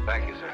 Thank you, sir.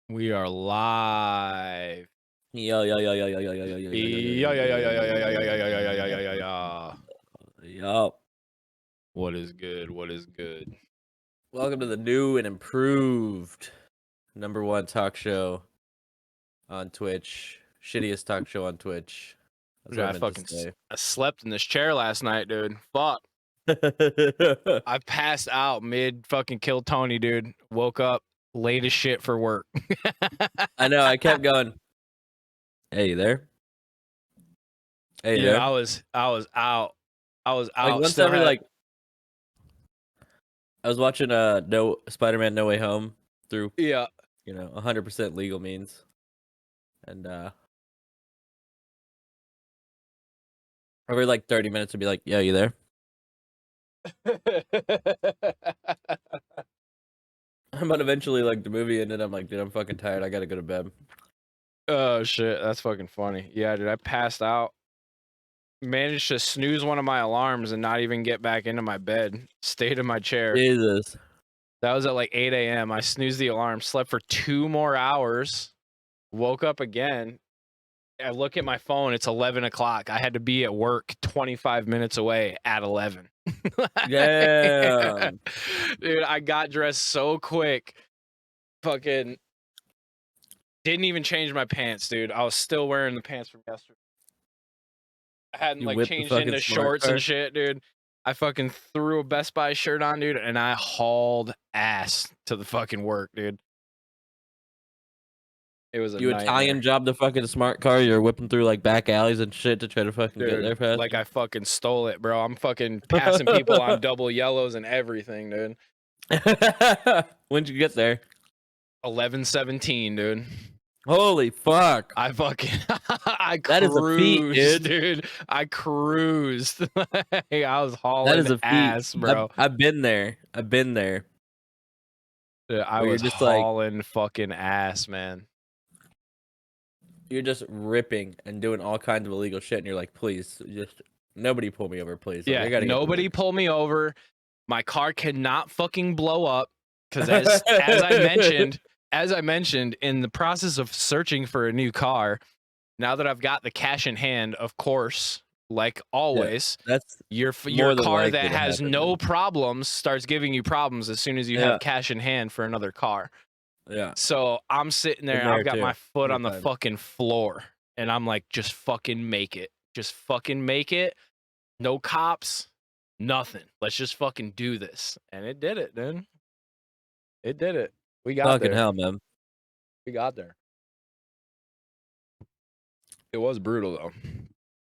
We are live. Yo. What is good? What is good? Welcome to the new and improved #1 talk show on Twitch. Shittiest talk show on Twitch. That's what I meant to say. I slept in this chair last night, dude. Fuck. I passed out mid fucking kill Tony, dude. Woke up late as shit for work. I know. I kept going. Hey, you there? Hey, yeah, there. I was out. I was out. Like once every I was watching no Spider-Man No Way Home through 100% legal means, and every 30 minutes would be like, "Yeah, you there?" But eventually, the movie ended. I'm like, dude, I'm fucking tired. I gotta go to bed. Oh shit, that's fucking funny. Yeah, dude, I passed out. Managed to snooze one of my alarms and not even get back into my bed. Stayed in my chair. Jesus. That was at 8 a.m. I snoozed the alarm, slept for 2 more hours, woke up again. I look at my phone, it's 11 o'clock. I had to be at work 25 minutes away at 11. Damn. Dude, I got dressed so quick. Fucking didn't even change my pants, dude. I was still wearing the pants from yesterday. I hadn't changed into shorts and shit, dude. I fucking threw a Best Buy shirt on, dude, and I hauled ass to the fucking work, dude. It was a You Italian job the fucking smart car. You're whipping through back alleys and shit to try to fucking get there fast. Like I fucking stole it, bro. I'm fucking passing people on double yellows and everything, dude. When'd you get there? 11:17, dude. Holy fuck! I fucking I cruised, that is a feat, dude. I cruised. I was hauling that is a feat. ass, bro. I've been there. Dude, I was just hauling fucking ass, man. You're just ripping and doing all kinds of illegal shit, and you're like, please, just nobody pull me over, please. Yeah, nobody pull me over. My car cannot fucking blow up because as I mentioned, in the process of searching for a new car, now that I've got the cash in hand, of course, like always, that's your car that has no problems starts giving you problems as soon as you have cash in hand for another car. Yeah. So I'm sitting there, I've got my foot on the fucking floor, and I'm like, just fucking make it. Just fucking make it. No cops, nothing. Let's just fucking do this. And it did it, dude. It did it. We got fucking there. Hell, man. We got there. It was brutal though,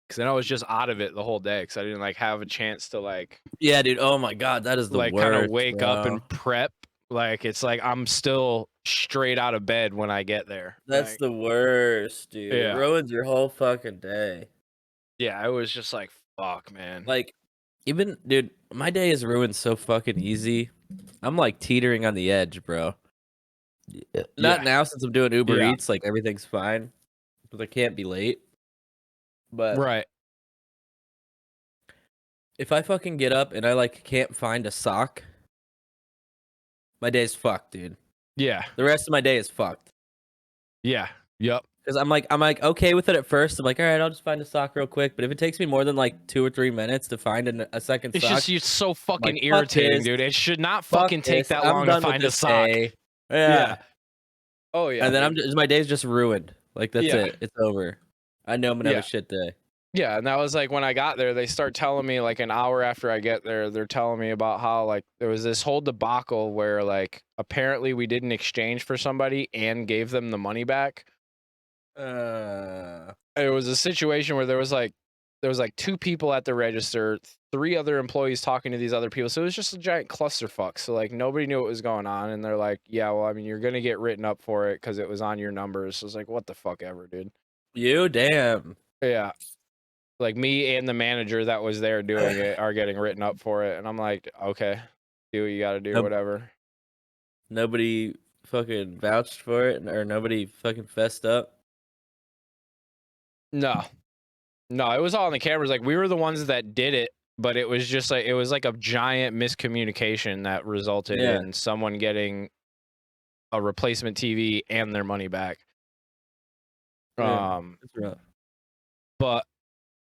because then I was just out of it the whole day because I didn't have a chance to Yeah, dude. Oh my god, that is the worst. Kind of wake up and prep. It's I'm still straight out of bed when I get there. That's the worst, dude. Yeah. It ruins your whole fucking day. Yeah, I was just fuck, man. Even, dude, my day is ruined so fucking easy. I'm teetering on the edge, bro. Not now since I'm doing Uber Eats, everything's fine. Because I can't be late. But right. If I fucking get up and I can't find a sock, my day's fucked, dude. Yeah. The rest of my day is fucked. Yeah. Yep. Because I'm okay with it at first. I'm all right, I'll just find a sock real quick. But if it takes me more than 2 or 3 minutes to find a second sock, it's so fucking irritating, dude. It should not fucking take that long to find a sock. Yeah. Oh yeah. And then my day's just ruined. That's it. It's over. I know I'm gonna have a shit day. Yeah, and that was like when I got there, they start telling me like an hour after I get there, they're telling me about how like there was this whole debacle where like apparently we didn't exchange for somebody and gave them the money back. It was a situation where there was like 2 people at the register, 3 other employees talking to these other people. So it was just a giant clusterfuck. So like nobody knew what was going on, and they're like, "Yeah, well, I mean, you're gonna get written up for it because it was on your numbers." So it's like, what the fuck ever, dude. You damn. Yeah. Like me and the manager that was there doing it are getting written up for it, and I'm like, okay, do what you got to do, whatever. Nobody fucking vouched for it, or nobody fucking fessed up. No, it was all on the cameras. Like we were the ones that did it, but it was just like a giant miscommunication that resulted in someone getting a replacement TV and their money back. That's rough. But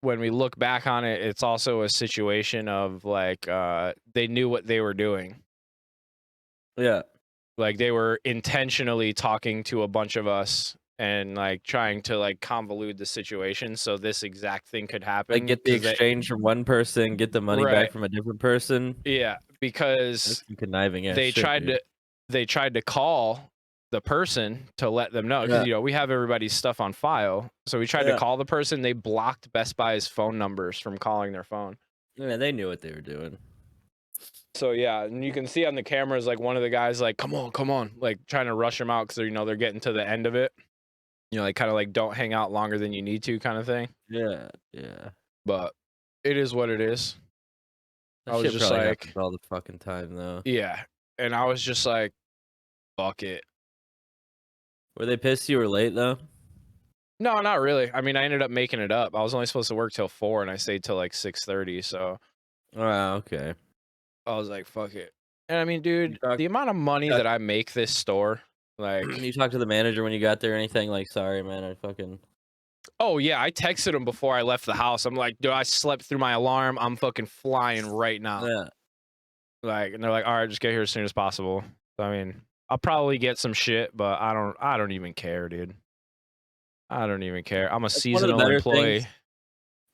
when we look back on it, it's also a situation of like they knew what they were doing. Yeah. Like they were intentionally talking to a bunch of us and like trying to like convolute the situation so this exact thing could happen. Like get the exchange from one person, get the money back from a different person. Yeah, because conniving they tried to call the person to let them know because we have everybody's stuff on file. So we tried to call the person. They blocked Best Buy's phone numbers from calling their phone. Yeah, they knew what they were doing. So yeah, and you can see on the cameras like one of the guys like, come on, like trying to rush them out because they're getting to the end of it. Like kind of like don't hang out longer than you need to kind of thing. Yeah. But it is what it is. That I was just like all the fucking time though. Yeah, and I was just like, fuck it. Were they pissed you were late though? No, not really. I mean, I ended up making it up. I was only supposed to work till 4 and I stayed till like 6:30, so okay. I was like, fuck it. And I mean, dude, the amount of money that I make this store, like you talked to the manager when you got there or anything like, sorry man, I fucking Oh yeah, I texted him before I left the house. I'm like, dude, I slept through my alarm. I'm fucking flying right now. Yeah. Like, and they're like, all right, just get here as soon as possible. So, I mean, I'll probably get some shit, but I don't even care, dude. I don't even care. I'm a seasonal employee. Things.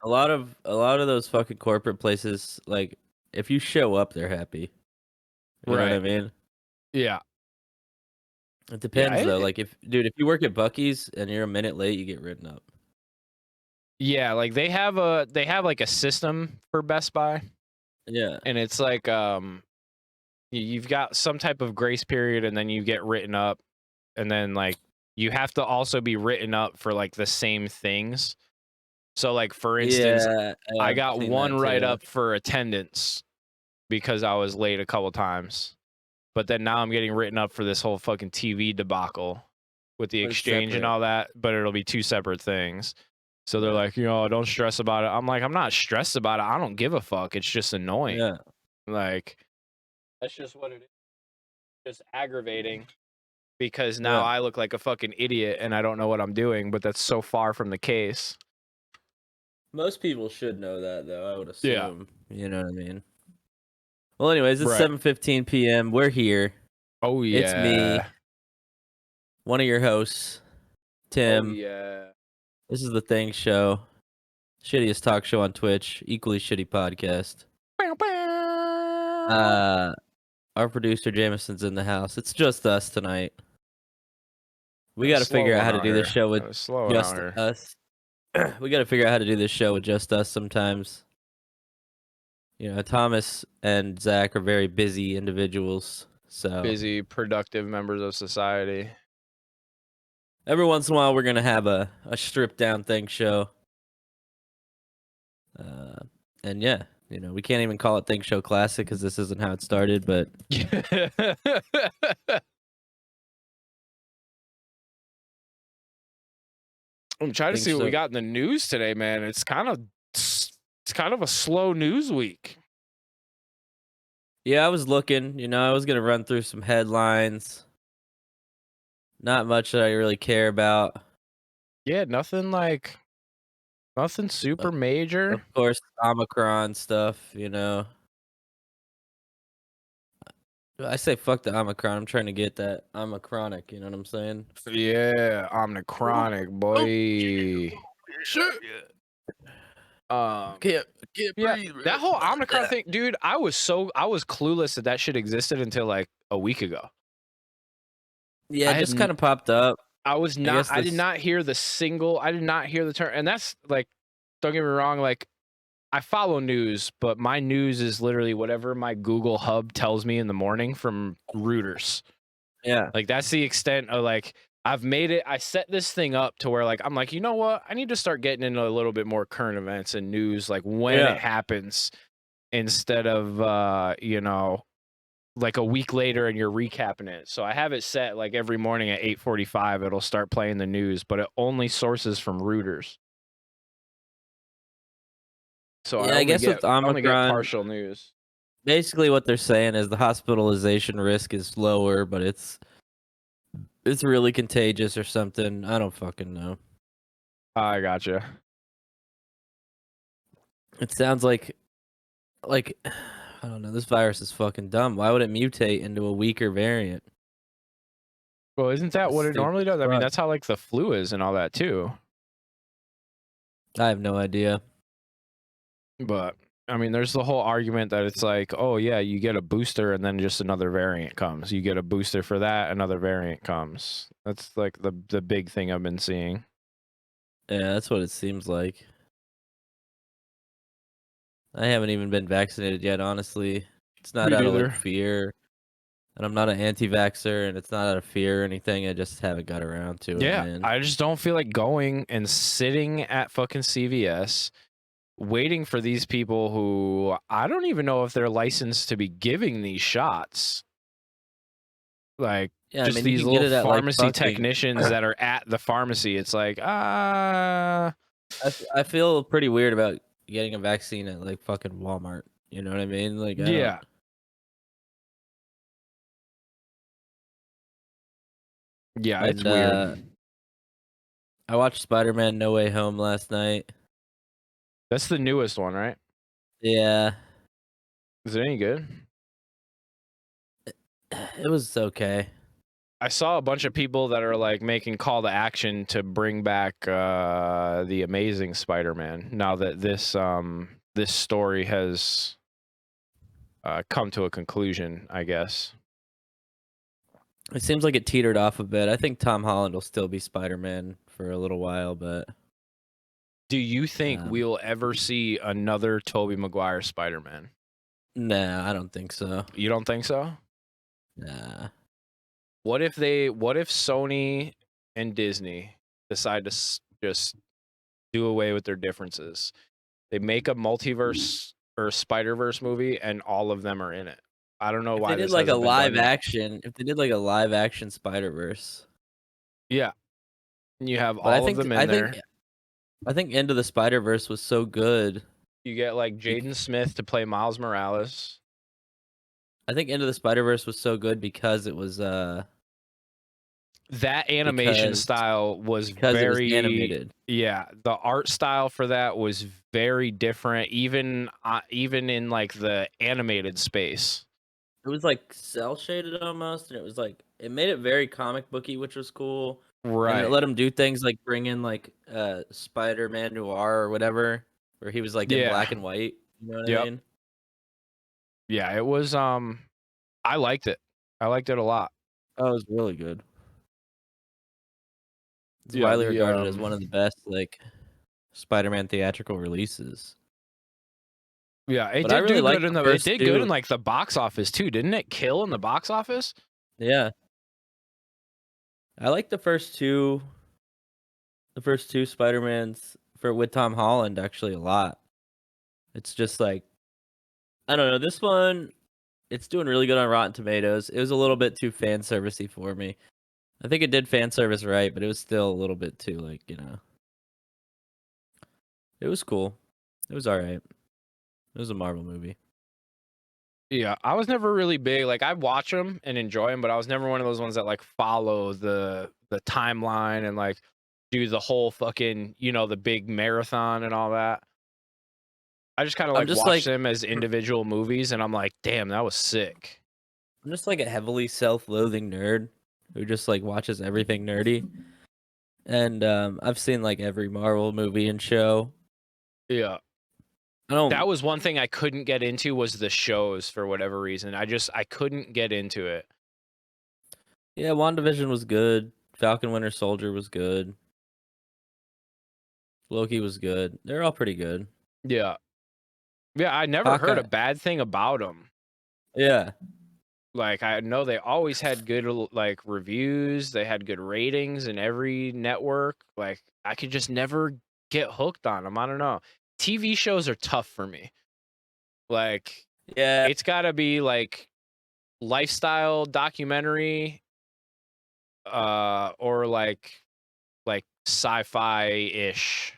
A lot of those fucking corporate places, like if you show up, they're happy. You know what I mean? Yeah. It depends though. Like if you work at Buc-ee's and you're a minute late, you get written up. Yeah, like they have like a system for Best Buy. Yeah. And it's like you've got some type of grace period and then you get written up, and then like you have to also be written up for like the same things. So like for instance, I got one write-up for attendance because I was late a couple times. But then now I'm getting written up for this whole fucking TV debacle with the exchange and all that, but it'll be 2 separate things. So they're like, don't stress about it. I'm like, I'm not stressed about it. I don't give a fuck. It's just annoying. Yeah. Like, that's just what it is. Just aggravating because now I look like a fucking idiot and I don't know what I'm doing, but that's so far from the case. Most people should know that though, I would assume. Yeah. You know what I mean? Well, anyways, it's 7:15 p.m. We're here. Oh yeah. It's me. One of your hosts, Tim. Oh yeah. This is The Thing Show. Shittiest talk show on Twitch. Equally shitty podcast. Our producer Jameson's in the house. It's just us tonight. We got to figure out how to do this show with just us. We got to figure out how to do this show with just us sometimes. Thomas and Zach are very busy individuals. So busy, productive members of society. Every once in a while, we're going to have a stripped down Thing Show. And yeah, we can't even call it Thing Show Classic because this isn't how it started, but I'm trying to see what we got in the news today, man. It's kind of a slow news week. Yeah, I was looking, I was going to run through some headlines. Not much that I really care about. Yeah, nothing super major. Of course, Omicron stuff, I say fuck the Omicron. I'm trying to get that Omichronic, you know what I'm saying? Yeah, Omichronic, boy. Shit. Can't Yeah, breathe. that whole Omicron thing, dude. I was clueless that shit existed until like a week ago. Yeah, it just kind of popped up. I did not hear the term, and that's like, don't get me wrong, like I follow news, but my news is literally whatever my Google Hub tells me in the morning from Reuters. Yeah. Like that's the extent of like I set this thing up to where like I'm like, you know what? I need to start getting into a little bit more current events and news like when it happens instead of like a week later and you're recapping it. So I have it set like every morning at 8:45 it'll start playing the news, but it only sources from Reuters. So yeah, I guess with I only get Omicron, partial news. basically what they're saying is the hospitalization risk is lower, but it's really contagious or something. I don't fucking know. I gotcha. It sounds like I don't know. This virus is fucking dumb. Why would it mutate into a weaker variant? Well, isn't that what it normally does? I mean, fuck. that's how like the flu is and all that too. I have no idea. But I mean, there's the whole argument that it's like, oh yeah, you get a booster and then just another variant comes. You get a booster for that, another variant comes. That's like the big thing I've been seeing. Yeah, that's what it seems like. I haven't even been vaccinated yet, honestly. It's not out of like fear. And I'm not an anti-vaxxer, and it's not out of fear or anything. I just haven't got around to it, Yeah, man. I just don't feel like going and sitting at fucking CVS waiting for these people who I don't even know if they're licensed to be giving these shots. Like, Yeah, just I mean, these you can get little it at, like, pharmacy fucking technicians that are at the pharmacy. It's like, I feel pretty weird about getting a vaccine at, like, fucking Walmart. You know what I mean? Like, I yeah. don't... Yeah, it's weird. I watched Spider-Man No Way Home last night. That's the newest one, right? Yeah. Is it any good? It was okay. I saw a bunch of people that are like making call to action to bring back the Amazing Spider-Man now that this story has come to a conclusion, I guess. It seems like it teetered off a bit. I think Tom Holland will still be Spider-Man for a little while, but... Do you think we'll ever see another Tobey Maguire Spider-Man? Nah, I don't think so. You don't think so? Nah. What if Sony and Disney decide to just do away with their differences? They make a multiverse or Spider-Verse movie and all of them are in it. I don't know why If they this did like a hasn't been done yet. if they did like a live action Spider-Verse. Yeah. And you have all of them in there. I think Into the Spider-Verse was so good. You get like Jaden Smith to play Miles Morales. I think Into the Spider-Verse was so good because it was that animation style was because it was animated. Yeah, the art style for that was very different, even in like the animated space. It was like cell shaded almost, and it was like it made it very comic booky, which was cool. Right. And it let him do things like bring in like Spider-Man Noir or whatever, where he was like in black and white. You know what I mean? Yeah, it was I liked it. I liked it a lot. Oh, it was really good. It's widely regarded as one of the best like Spider-Man theatrical releases. Yeah, it did do good in good in like the box office too, didn't it? Kill in the box office? Yeah. I like the first two Spider-Mans with Tom Holland actually a lot. It's just like I don't know, this one it's doing really good on Rotten Tomatoes. It was a little bit too fan servicey for me. I think it did fan service right, but it was still a little bit too like, you know. It was cool. It was all right. It was a Marvel movie. Yeah, I was never really big. Like I watch them and enjoy them, but I was never one of those ones that like follow the timeline and like do the whole fucking, the big marathon and all that. I just kind of like watch them as individual movies, and I'm like, damn, that was sick. I'm just like a heavily self-loathing nerd who just like watches everything nerdy. And I've seen like every Marvel movie and show. Yeah. I don't. That was one thing I couldn't get into was the shows for whatever reason. I couldn't get into it. Yeah, WandaVision was good. Falcon Winter Soldier was good. Loki was good. They're all pretty good. Yeah. Yeah, I never heard a Hawkeye. bad thing about them. Yeah. Like, I know they always had good, like, reviews. They had good ratings in every network. Like, I could just never get hooked on them. I don't know. TV shows are tough for me. Like, Yeah. it's got to be, like, lifestyle documentary or, like sci-fi-ish.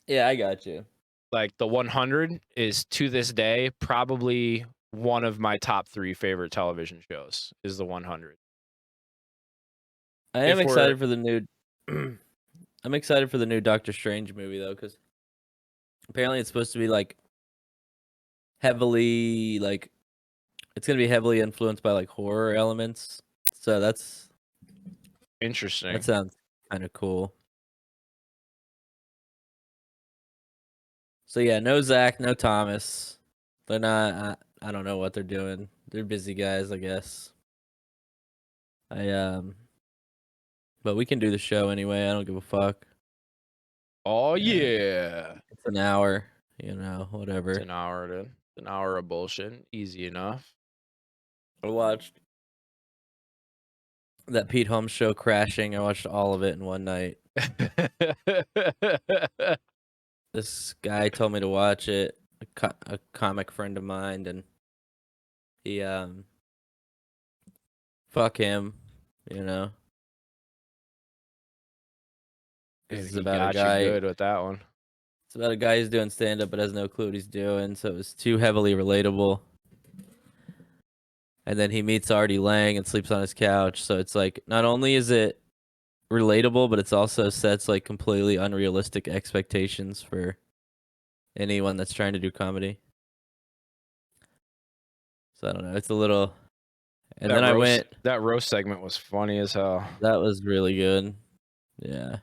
Yeah, I got you. Like, The 100 is, to this day, probably one of my top 3 favorite television shows is The 100. I am excited for the new. I'm excited for the new Doctor Strange movie though, because apparently it's supposed to be like heavily like it's gonna be heavily influenced by like horror elements. So that's Interesting. that sounds kind of cool. So yeah, no Zach, no Thomas. They're not. I don't know what they're doing. They're busy guys, I guess. But we can do the show anyway. I don't give a fuck. Oh, yeah. It's an hour, whatever. It's an hour, dude. It's an hour of bullshit. Easy enough. I watched that Pete Holmes show, Crashing. I watched all of it in one night. This guy told me to watch it, a comic friend of mine, and he, fuck him, Dude, It's he about got a guy. you good with that one. It's about a guy who's doing stand-up but has no clue what he's doing, so it was too heavily relatable. And then he meets Artie Lang and sleeps on his couch, so it's like, not only is it relatable, but it's also sets like completely unrealistic expectations for anyone that's trying to do comedy. So I don't know, it's a little. And then I went. That roast segment was funny as hell. That was really good. Yeah.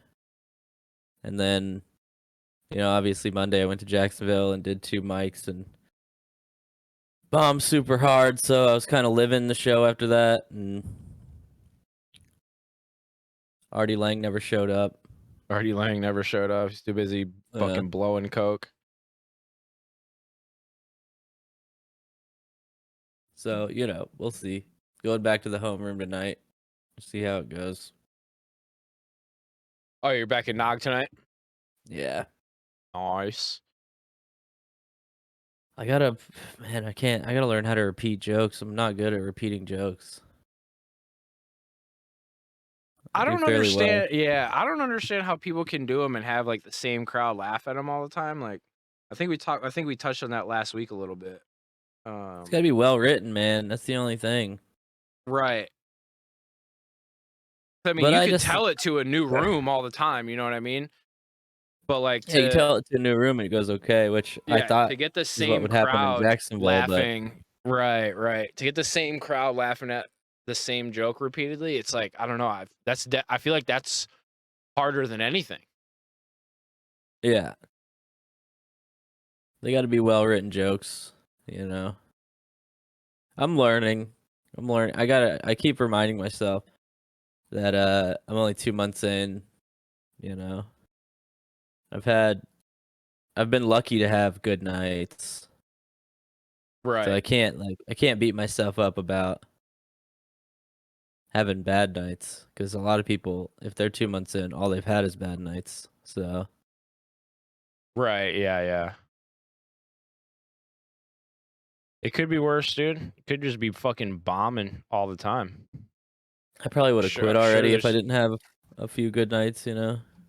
And then, obviously Monday I went to Jacksonville and did 2 mics and bombed super hard, so I was kind of living the show after that. And Artie Lang never showed up. Artie Lang never showed up. He's too busy fucking blowing coke. So, we'll see. Going back to the homeroom tonight. See how it goes. Oh, you're back in Nog tonight? Yeah. Nice. I gotta learn how to repeat jokes. I'm not good at repeating jokes. I don't understand. Well. Yeah, I don't understand how people can do them and have like the same crowd laugh at them all the time. Like, I think we touched on that last week a little bit. It's gotta be well written, man. That's the only thing. Right. I mean, you can tell it to a new room all the time. You know what I mean? But like, you tell it to a new room and it goes okay, which I thought to get the same what would happen in Jacksonville, laughing. But... Right. To get the same crowd laughing at the same joke repeatedly, it's like, I don't know. I feel like that's harder than anything. Yeah. They got to be well written jokes, I'm learning. I keep reminding myself that I'm only 2 months in, I've been lucky to have good nights. Right. So I can't beat myself up about having bad nights, because a lot of people, if they're 2 months in, all they've had is bad nights. So. Right. Yeah. It could be worse, dude. It could just be fucking bombing all the time. I probably would have quit already if I didn't have a few good nights,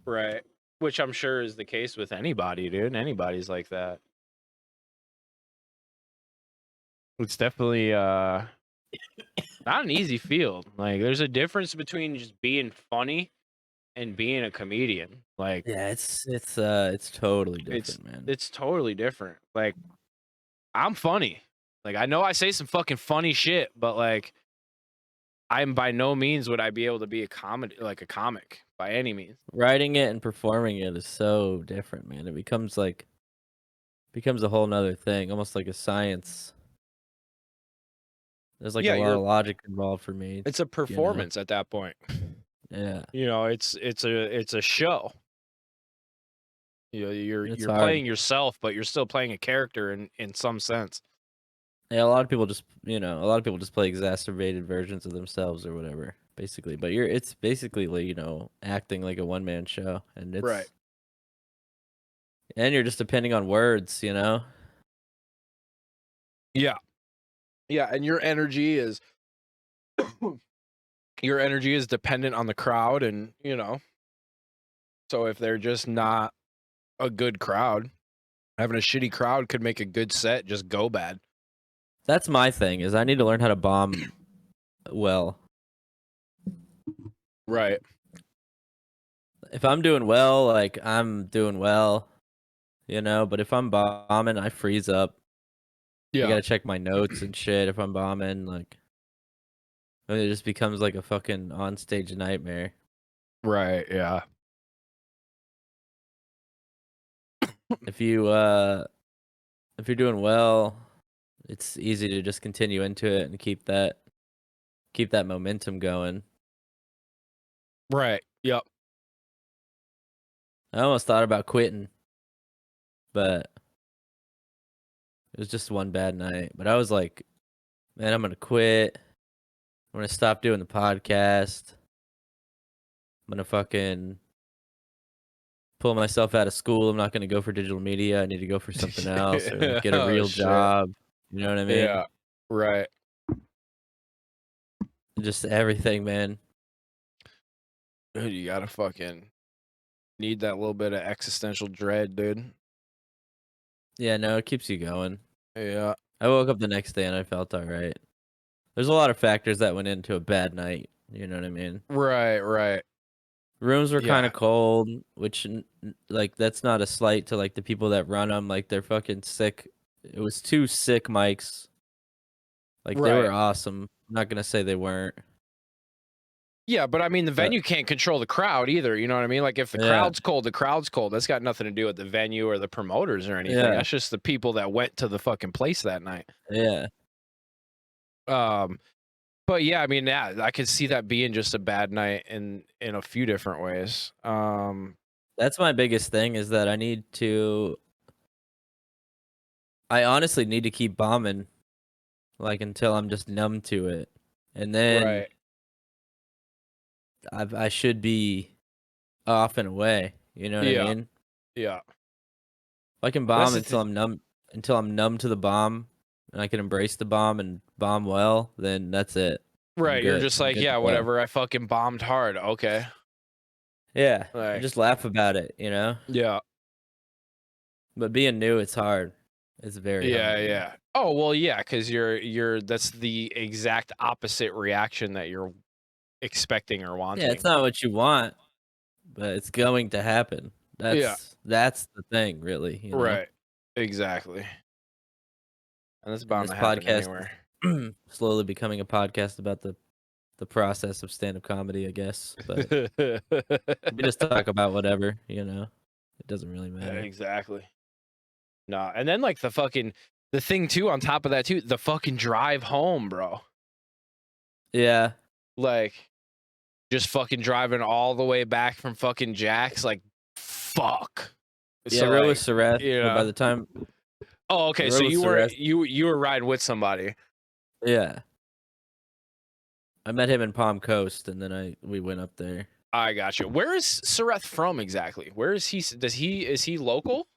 Right. Which I'm sure is the case with anybody, dude. Anybody's like that. It's definitely not an easy field. Like, there's a difference between just being funny and being a comedian. Like, yeah, it's totally different, man. It's totally different. Like, I'm funny. Like, I know I say some fucking funny shit, but like, I'm by no means would I be able to be a comic by any means. Writing it and performing it is so different, man. It becomes a whole nother thing, almost like a science. There's like a lot of logic involved for me. It's a performance at that point. Yeah. It's a show. You're playing yourself, but you're still playing a character in some sense. Yeah, a lot of people just play exacerbated versions of themselves or whatever, basically. But it's basically like, acting like a one-man show, and it's right. And you're just depending on words, Yeah. Yeah, and your energy is dependent on the crowd, and so if they're just not a good crowd, having a shitty crowd could make a good set just go bad. That's my thing, is I need to learn how to bomb well. Right. If I'm doing well, like, I'm doing well, but if I'm bombing, I freeze up. Yeah. I gotta check my notes and shit if I'm bombing, like, it just becomes like a fucking onstage nightmare. Right, yeah. If you're doing well, it's easy to just continue into it and keep that momentum going. Right. Yep. I almost thought about quitting, but it was just one bad night. But I was like, man, I'm gonna quit. I'm gonna stop doing the podcast. I'm gonna fucking pull myself out of school. I'm not gonna go for digital media. I need to go for something else or get a real job. You know what I mean? Yeah. Right. Just everything, man. Dude, you gotta fucking need that little bit of existential dread, dude. Yeah, no, it keeps you going. Yeah. I woke up the next day and I felt all right. There's a lot of factors that went into a bad night. You know what I mean? Right, right. Rooms were kind Yeah. of cold, which, like, that's not a slight to, like, the people that run them. Like, they're fucking sick. It was 2 sick mics. Like, they were Right. awesome. I'm not gonna say they weren't. Yeah, but I mean, the But venue can't control the crowd either. You know what I mean? Like, if the crowd's cold, the crowd's cold. That's got nothing to do with the venue or the promoters or anything. Yeah. That's just the people that went to the fucking place that night. Yeah. But yeah, I mean, yeah, I could see that being just a bad night in a few different ways. That's my biggest thing, is that I honestly need to keep bombing, like, until I'm just numb to it. And then Right. I should be off and away. You know what I mean? Yeah. If I can bomb until I'm numb to the bomb, and I can embrace the bomb and bomb well, then that's it. Right. You're just like, yeah, go. whatever. I fucking bombed hard. Okay. Yeah. Like, Just laugh about it, yeah. But being new, it's hard. It's very hard. Yeah. Oh, well, yeah, because that's the exact opposite reaction that you're expecting or wanting. Yeah, it's not what you want, but it's going to happen. That's the thing, really. Right. Exactly. And that's bound to happen anywhere. Slowly becoming a podcast about the process of stand-up comedy, I guess. But we just talk about whatever, it doesn't really matter. Exactly. No, and then like the thing too, on top of that too, the fucking drive home, bro. Yeah. Like, just fucking driving all the way back from fucking Jack's, like, fuck. Yeah, So, rode with Sareth, but by the time... Oh, okay, so you were riding with somebody. Yeah. I met him in Palm Coast, and then we went up there. I got you. Where is Sareth from exactly? Where is he? Is he local?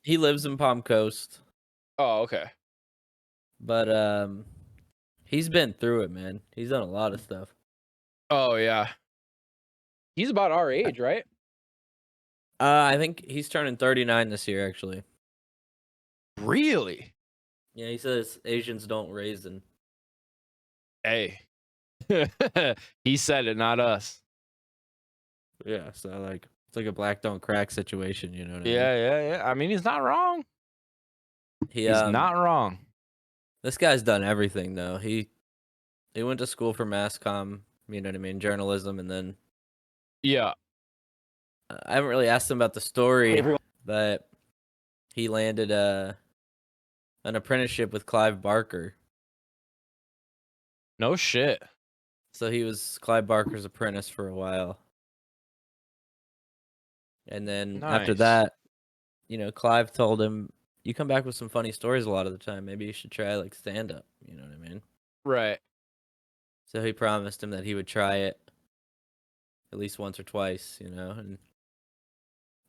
He lives in Palm Coast. Oh, okay. But he's been through it, man. He's done a lot of stuff. Oh yeah. He's about our age, right? I think he's turning 39 this year, actually. Really? Yeah, he says Asians don't raisin. Hey. He said it, not us. Yeah, so like, it's like a black don't crack situation, you know what I mean? Yeah. I mean, he's not wrong. He's not wrong. This guy's done everything, though. He went to school for mass comm, you know what I mean, journalism, and then I haven't really asked him about the story, but he landed an apprenticeship with Clive Barker. No shit. So he was Clive Barker's apprentice for a while. And then after Nice. that, you know, Clive told him, "You come back with some funny stories a lot of the time. Maybe you should try like stand up." You know what I mean? Right. So he promised him that he would try it at least once or twice, you know, and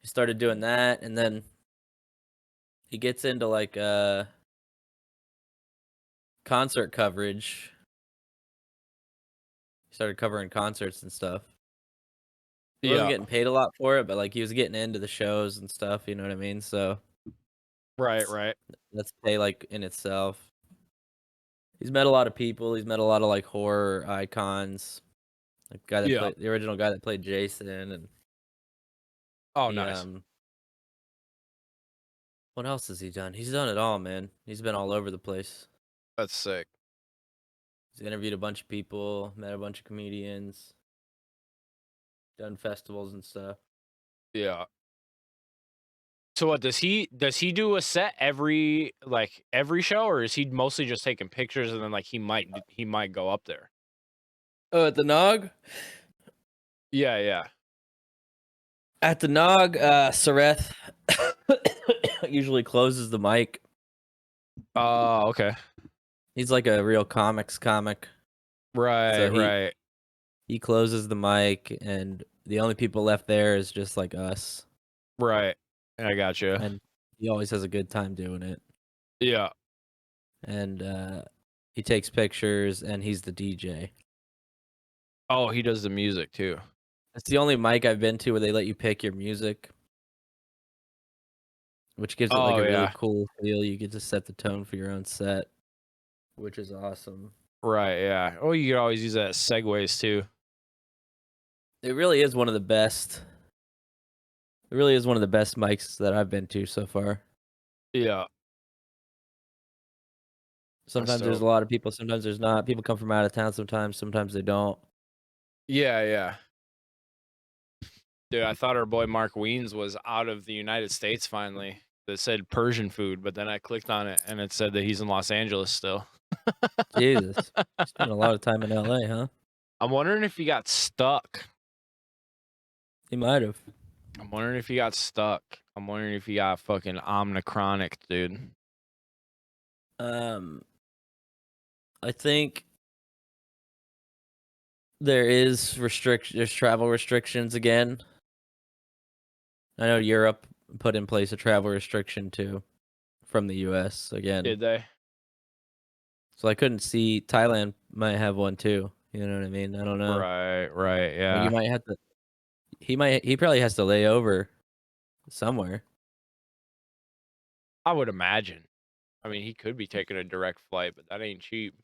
he started doing that, and then he gets into like concert coverage. He started covering concerts and stuff. He wasn't Yeah. getting paid a lot for it, but like he was getting into the shows and stuff, you know what I mean? So Right. that's pay like in itself. He's met a lot of people. He's met a lot of like horror icons. Like guy that Yeah. played the original guy that played Jason, and Oh, he nice. what else has he done? He's done it all, man. He's been all over the place. That's sick. He's interviewed a bunch of people, met a bunch of comedians, done festivals and stuff. Yeah. So what does he do a set every show, or is he mostly just taking pictures and then like he might go up there? Oh, at the Nog? Yeah. At the Nog, Sareth usually closes the mic. Oh, okay. He's like a real comics comic. Right, So right. he closes the mic, and the only people left there is just like us. Right. I got you. And he always has a good time doing it. Yeah. And he takes pictures, and he's the DJ. Oh, he does the music too. It's the only mic I've been to where they let you pick your music, which gives it like Oh, a really yeah. cool feel. You get to set the tone for your own set, which is awesome. Right, yeah. Oh, you could always use that as segues too. It really is one of the best. It really is one of the best mics that I've been to so far. Yeah. Sometimes there's a lot of people, sometimes there's not. People come from out of town sometimes they don't. Yeah. Dude, I thought our boy Mark Wiens was out of the United States finally. That said Persian food, but then I clicked on it and it said that he's in Los Angeles still. Jesus. You spent a lot of time in LA, huh? I'm wondering if he got stuck. He might have. I'm wondering if he got stuck. I'm wondering if he got fucking Omichronic, dude. I think there's travel restrictions again. I know Europe put in place a travel restriction too from the US again. Did they? So I couldn't see Thailand might have one too. You know what I mean? I don't know. Right, yeah. Like you might have to he probably has to lay over somewhere. I would imagine. I mean, he could be taking a direct flight, but that ain't cheap.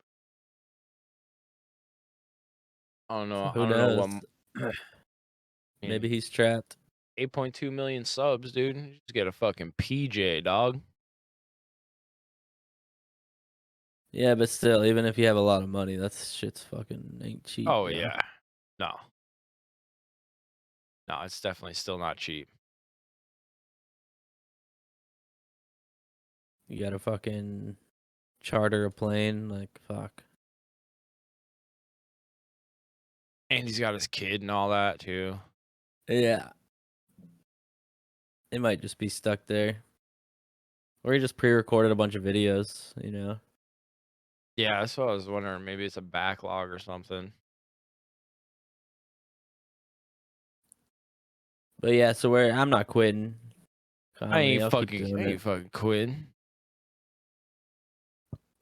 I don't know. Who I don't know knows? what. Maybe he's trapped. 8.2 million subs, dude. You just get a fucking PJ, dog. Yeah, but still, even if you have a lot of money, that shit's fucking ain't cheap. Oh, bro. yeah. No, it's definitely still not cheap. You gotta fucking charter a plane, like fuck. And he's got his kid and all that, too. Yeah. It might just be stuck there. Or he just pre-recorded a bunch of videos, you know? Yeah, that's what I was wondering. Maybe it's a backlog or something. But yeah, so I'm not quitting comedy. I'll keep doing I ain't it. fucking quitting.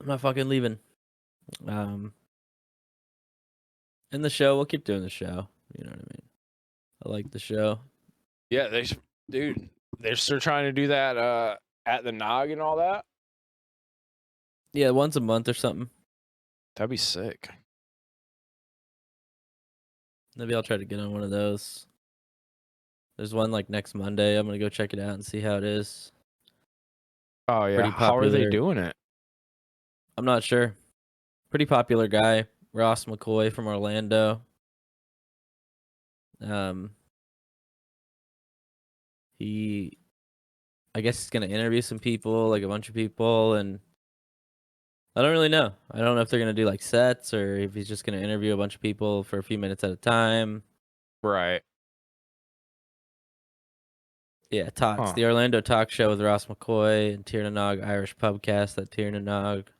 I'm not fucking leaving. And the show, we'll keep doing the show. You know what I mean? I like the show. Yeah, dude, they're still trying to do that at the Nog and all that. Yeah, once a month or something. That'd be sick. Maybe I'll try to get on one of those. There's one like next Monday. I'm gonna go check it out and see how it is. Oh yeah, Pretty how are they popular. doing it? I'm not sure. Pretty popular guy, Ross McCoy from Orlando. I guess he's gonna interview some people, like a bunch of people, and I don't really know. I don't know if they're gonna do like sets or if he's just gonna interview a bunch of people for a few minutes at a time. Right. Yeah, Talks. Huh. The Orlando Talk Show with Ross McCoy and Tierna Nog Irish Pubcast, that Tierna Nog.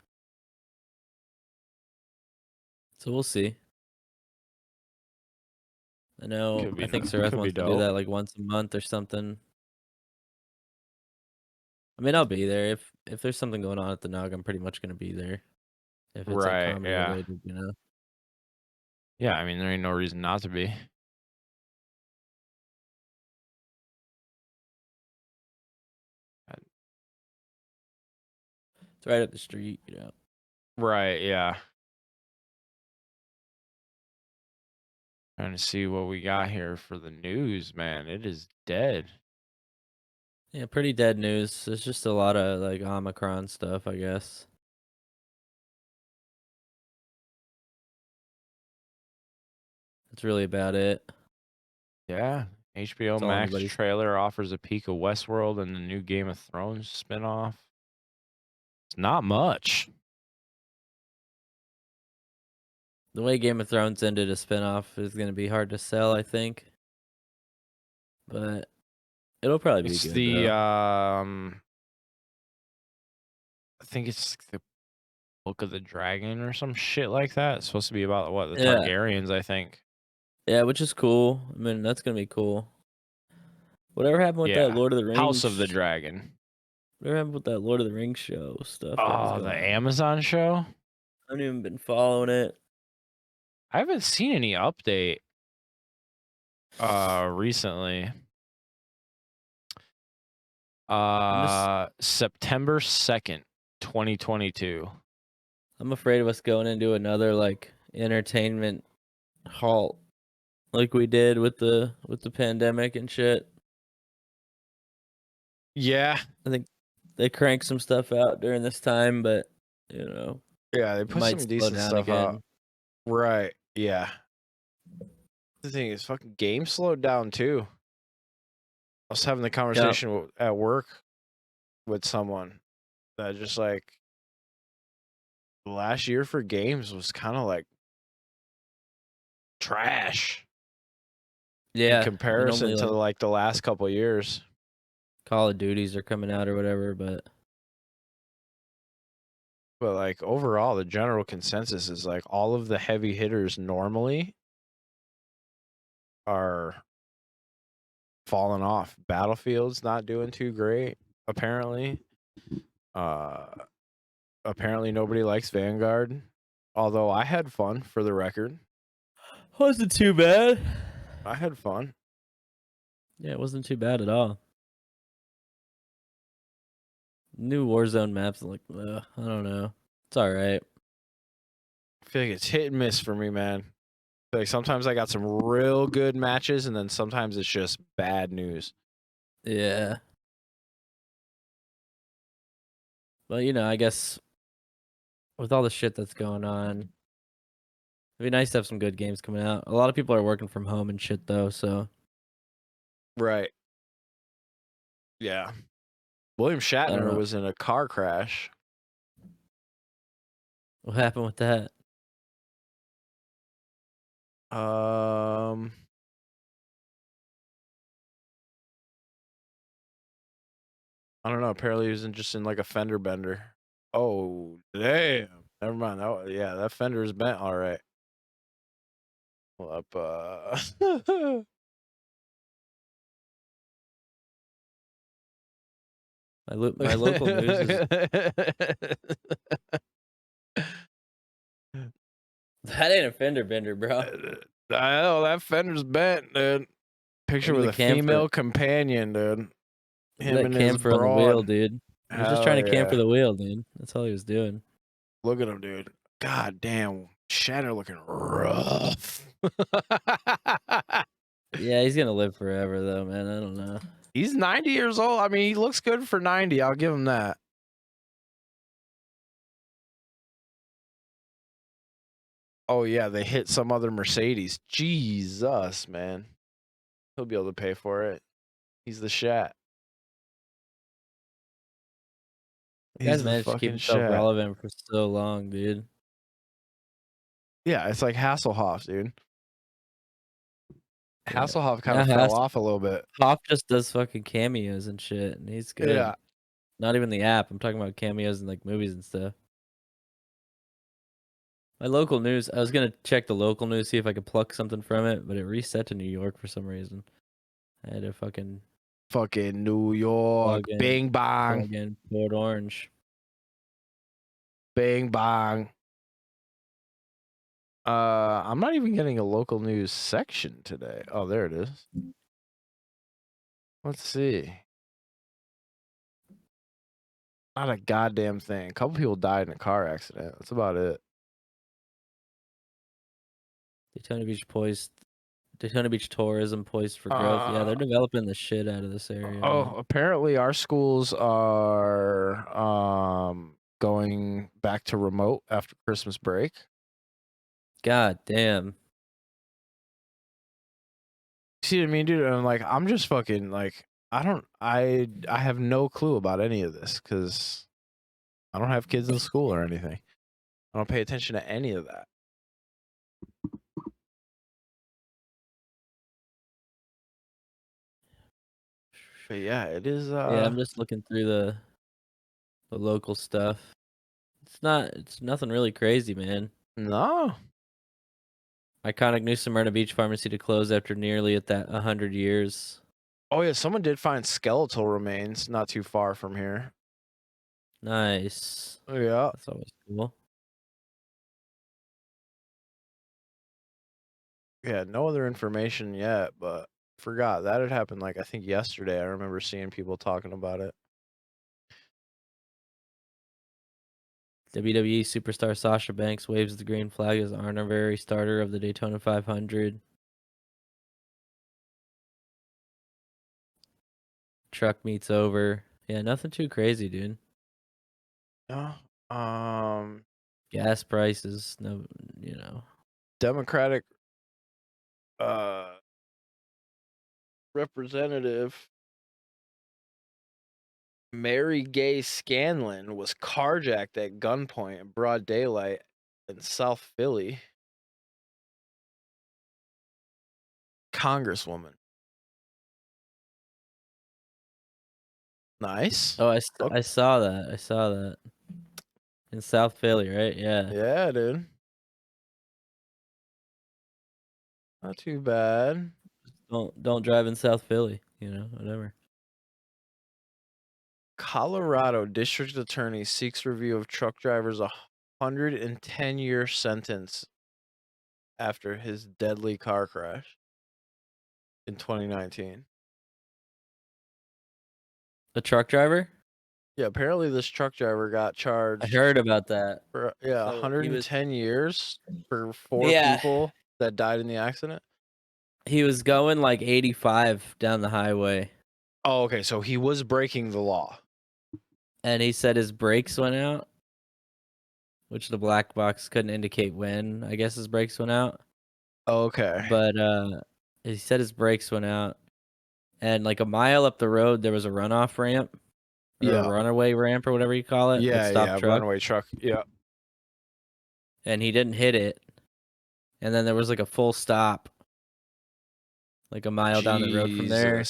So we'll see. I think Sareth could be wants to do dope. that like once a month or something. I mean, I'll be there. If there's something going on at the Nog, I'm pretty much gonna be there. If it's like Right. comedy Yeah. related, you know. Yeah. I mean, there ain't no reason not to be. It's right up the street, you know. Right. Yeah. Trying to see what we got here for the news, man. It is dead. Yeah, pretty dead news. There's just a lot of like Omicron stuff, I guess. That's really about it. Yeah. HBO That's all Max anybody's. trailer offers a peek of Westworld and the new Game of Thrones spinoff. It's not much. The way Game of Thrones ended, a spinoff is gonna be hard to sell, I think. But it'll probably be It's good the though. I think it's the Book of the Dragon or some shit like that. It's supposed to be about what, the Yeah. Targaryens, I think. Yeah, which is cool. I mean, that's gonna be cool. Whatever happened with that Lord of the Rings? House of the Dragon. Whatever happened with that Lord of the Rings show stuff that was Oh, going the on? Amazon show? I haven't even been following it. I haven't seen any update recently. September 2nd, 2022. I'm afraid of us going into another like entertainment halt like we did with the pandemic and shit. Yeah. I think they cranked some stuff out during this time, but you know, Yeah, they it put might some slow decent down stuff again. out. Right. Yeah. The thing is, fucking games slowed down too. I was having the conversation at work with someone that just like last year for games was kind of like trash. Yeah, In comparison to like the last couple of years. Call of Duties are coming out or whatever, but like overall, the general consensus is like all of the heavy hitters normally are falling off. Battlefield's not doing too great, apparently. Apparently nobody likes Vanguard. Although I had fun, for the record. wasn't too bad. I had fun. Yeah, it wasn't too bad at all. New Warzone maps, like, I don't know. It's all right. I feel like it's hit and miss for me, man. Like sometimes I got some real good matches, and then sometimes it's just bad news. Yeah. Well, you know, I guess with all the shit that's going on, it'd be nice to have some good games coming out. A lot of people are working from home and shit, though, so. Right. Yeah. William Shatner was in a car crash. What happened with that? I don't know. Apparently, he was just in like a fender bender. Oh, damn. Never mind. Oh, yeah, that fender is bent. All right. Pull up. My local news is that ain't a fender bender, bro. I know that fender's bent, dude. Picture with a female companion, dude. Him and his camphor on the wheel, dude. He was just trying to camphor the wheel, dude. That's all he was doing. Look at him, dude. God damn, Shatner looking rough. Yeah, he's gonna live forever, though, man. I don't know. He's 90 years old. I mean, he looks good for 90. I'll give him that. Oh, yeah, they hit some other Mercedes. Jesus, man. He'll be able to pay for it. He's the Shat. The guy's He's the managed to keep fucking himself Shat. relevant for so long, dude. Yeah, it's like Hasselhoff, dude. Yeah. Hasselhoff kind Now of fell off a little bit. Hoff just does fucking cameos and shit, and he's good. Yeah. Not even the app. I'm talking about cameos in like movies and stuff. My local news. I was gonna check the local news, see if I could pluck something from it, but it reset to New York for some reason. I had to fucking New York. Bing bang. plug in Port Orange. Bing bang. I'm not even getting a local news section today. Oh, there it is. Let's see. Not a goddamn thing. A couple people died in a car accident. That's about it. Daytona Beach tourism poised for growth. Yeah, they're developing the shit out of this area. Man. Apparently our schools are going back to remote after Christmas break. God damn. See what I mean, dude? And I'm like, I'm just fucking like, I have no clue about any of this because I don't have kids in school or anything. I don't pay attention to any of that. But yeah, it is. Yeah, I'm just looking through the local stuff. It's nothing really crazy, man. No. Iconic New Smyrna Beach pharmacy to close after nearly 100 years. Oh yeah, someone did find skeletal remains not too far from here. Nice. Yeah. That's always cool. Yeah, no other information yet, but forgot that had happened like I think yesterday. I remember seeing people talking about it. WWE superstar Sasha Banks waves the green flag as honorary starter of the Daytona 500. Truck meets over. Yeah, nothing too crazy, dude. Yeah. Gas prices, no, Democratic representative Mary Gay Scanlon was carjacked at gunpoint in broad daylight in South Philly. Congresswoman. Nice. Oh, I saw that. I saw that. In South Philly, right? Yeah. Yeah, dude. Not too bad. Don't drive in South Philly, whatever. Colorado District Attorney seeks review of truck driver's 110-year sentence after his deadly car crash in 2019. The truck driver? Yeah, apparently this truck driver got charged. I heard about that. For, So 110 years for 4 Yeah. people that died in the accident. He was going like 85 down the highway. Oh, okay. So he was breaking the law. And he said his brakes went out, which the black box couldn't indicate when. I guess his brakes went out. Okay. But he said his brakes went out. And like a mile up the road, there was a runoff ramp. Or a runaway ramp or whatever you call it. Yeah, runaway truck. Yeah. And he didn't hit it. And then there was like a full stop. Like a mile down the road from there.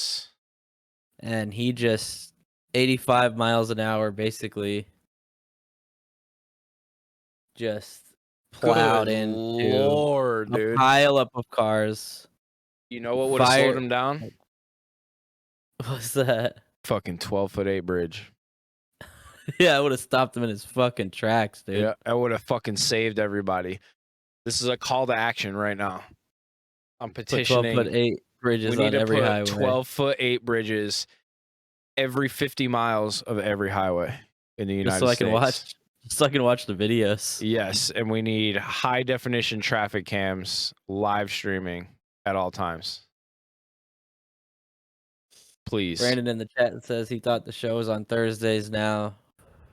And he just 85 miles an hour basically just plowed into a pile up of cars. You know what would have slowed him down? What's that? Fucking 12'8" bridge. Yeah, I would have stopped him in his fucking tracks, dude. Yeah, I would have fucking saved everybody. This is a call to action right now. I'm petitioning. 12'8" bridges on every highway. 12'8" bridges every 50 miles of every highway in the United States. So I can watch the videos. Yes, and we need high definition traffic cams live streaming at all times. Please. Brandon in the chat says he thought the show was on Thursdays now.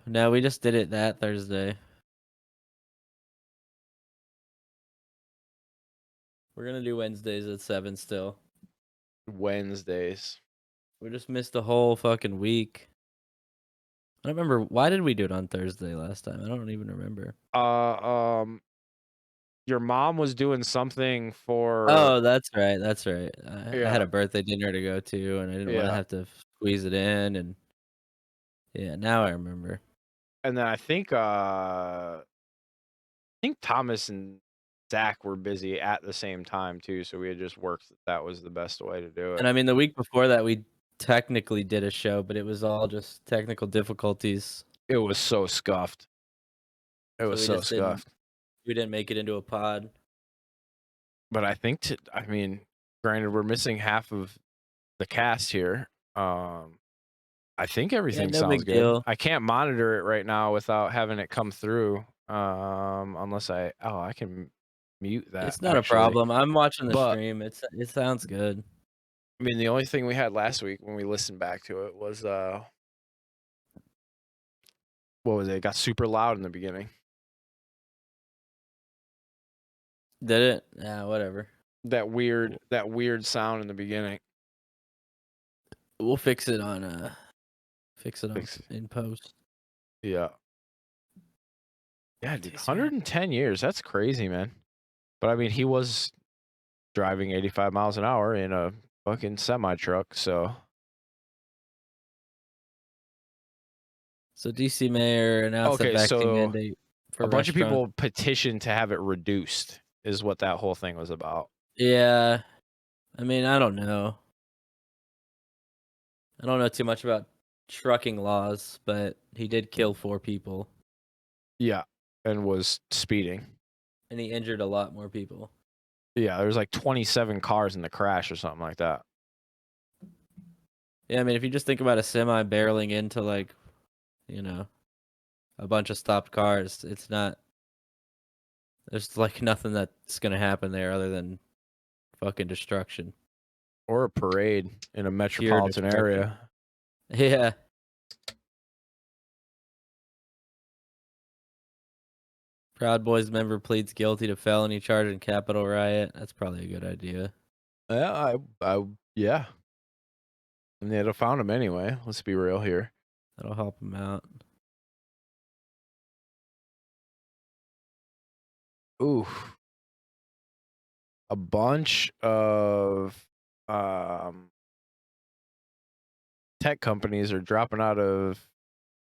No, we just did it that Thursday. We're going to do Wednesdays at 7 still. Wednesdays. We just missed a whole fucking week. I don't remember. Why did we do it on Thursday last time? I don't even remember. Your mom was doing something for. Oh, that's right. That's right. I Yeah, had a birthday dinner to go to, and I didn't want to yeah. have to squeeze it in. And yeah, now I remember. And then I think Thomas and Zach were busy at the same time too, so we had just worked that was the best way to do it. And I mean, the week before that, we technically did a show, but it was all just technical difficulties. It was so scuffed. It So was we so just scuffed. we didn't make it into a pod. But I think I mean, granted, we're missing half of the cast here. I think everything no sounds big good. deal. I can't monitor it right now without having it come through. Unless I can mute that. It's not actually. a problem. I'm watching the But stream. It sounds good. I mean, the only thing we had last week when we listened back to it was what was it? It got super loud in the beginning. Did it? Yeah, whatever. That weird sound in the beginning. We'll fix it on in post. Yeah. Yeah, dude, 110 years. That's crazy, man. But I mean, he was driving 85 miles an hour in a fucking semi truck, so. So DC mayor announced a vaccine mandate for a bunch of people petitioned to have it reduced, is what that whole thing was about. Yeah, I mean, I don't know. I don't know too much about trucking laws, but he did kill 4 people. Yeah, and was speeding. And he injured a lot more people. Yeah, there was like 27 cars in the crash or something like that. Yeah, I mean, if you just think about a semi barreling into, like, you know, a bunch of stopped cars, it's not. There's like nothing that's gonna happen there other than fucking destruction. Or a parade in a metropolitan area. Yeah. Proud Boys member pleads guilty to felony charge in Capitol riot. That's probably a good idea. Yeah, yeah. And they'd have found him anyway. Let's be real here. That'll help him out. Ooh. A bunch of tech companies are dropping out of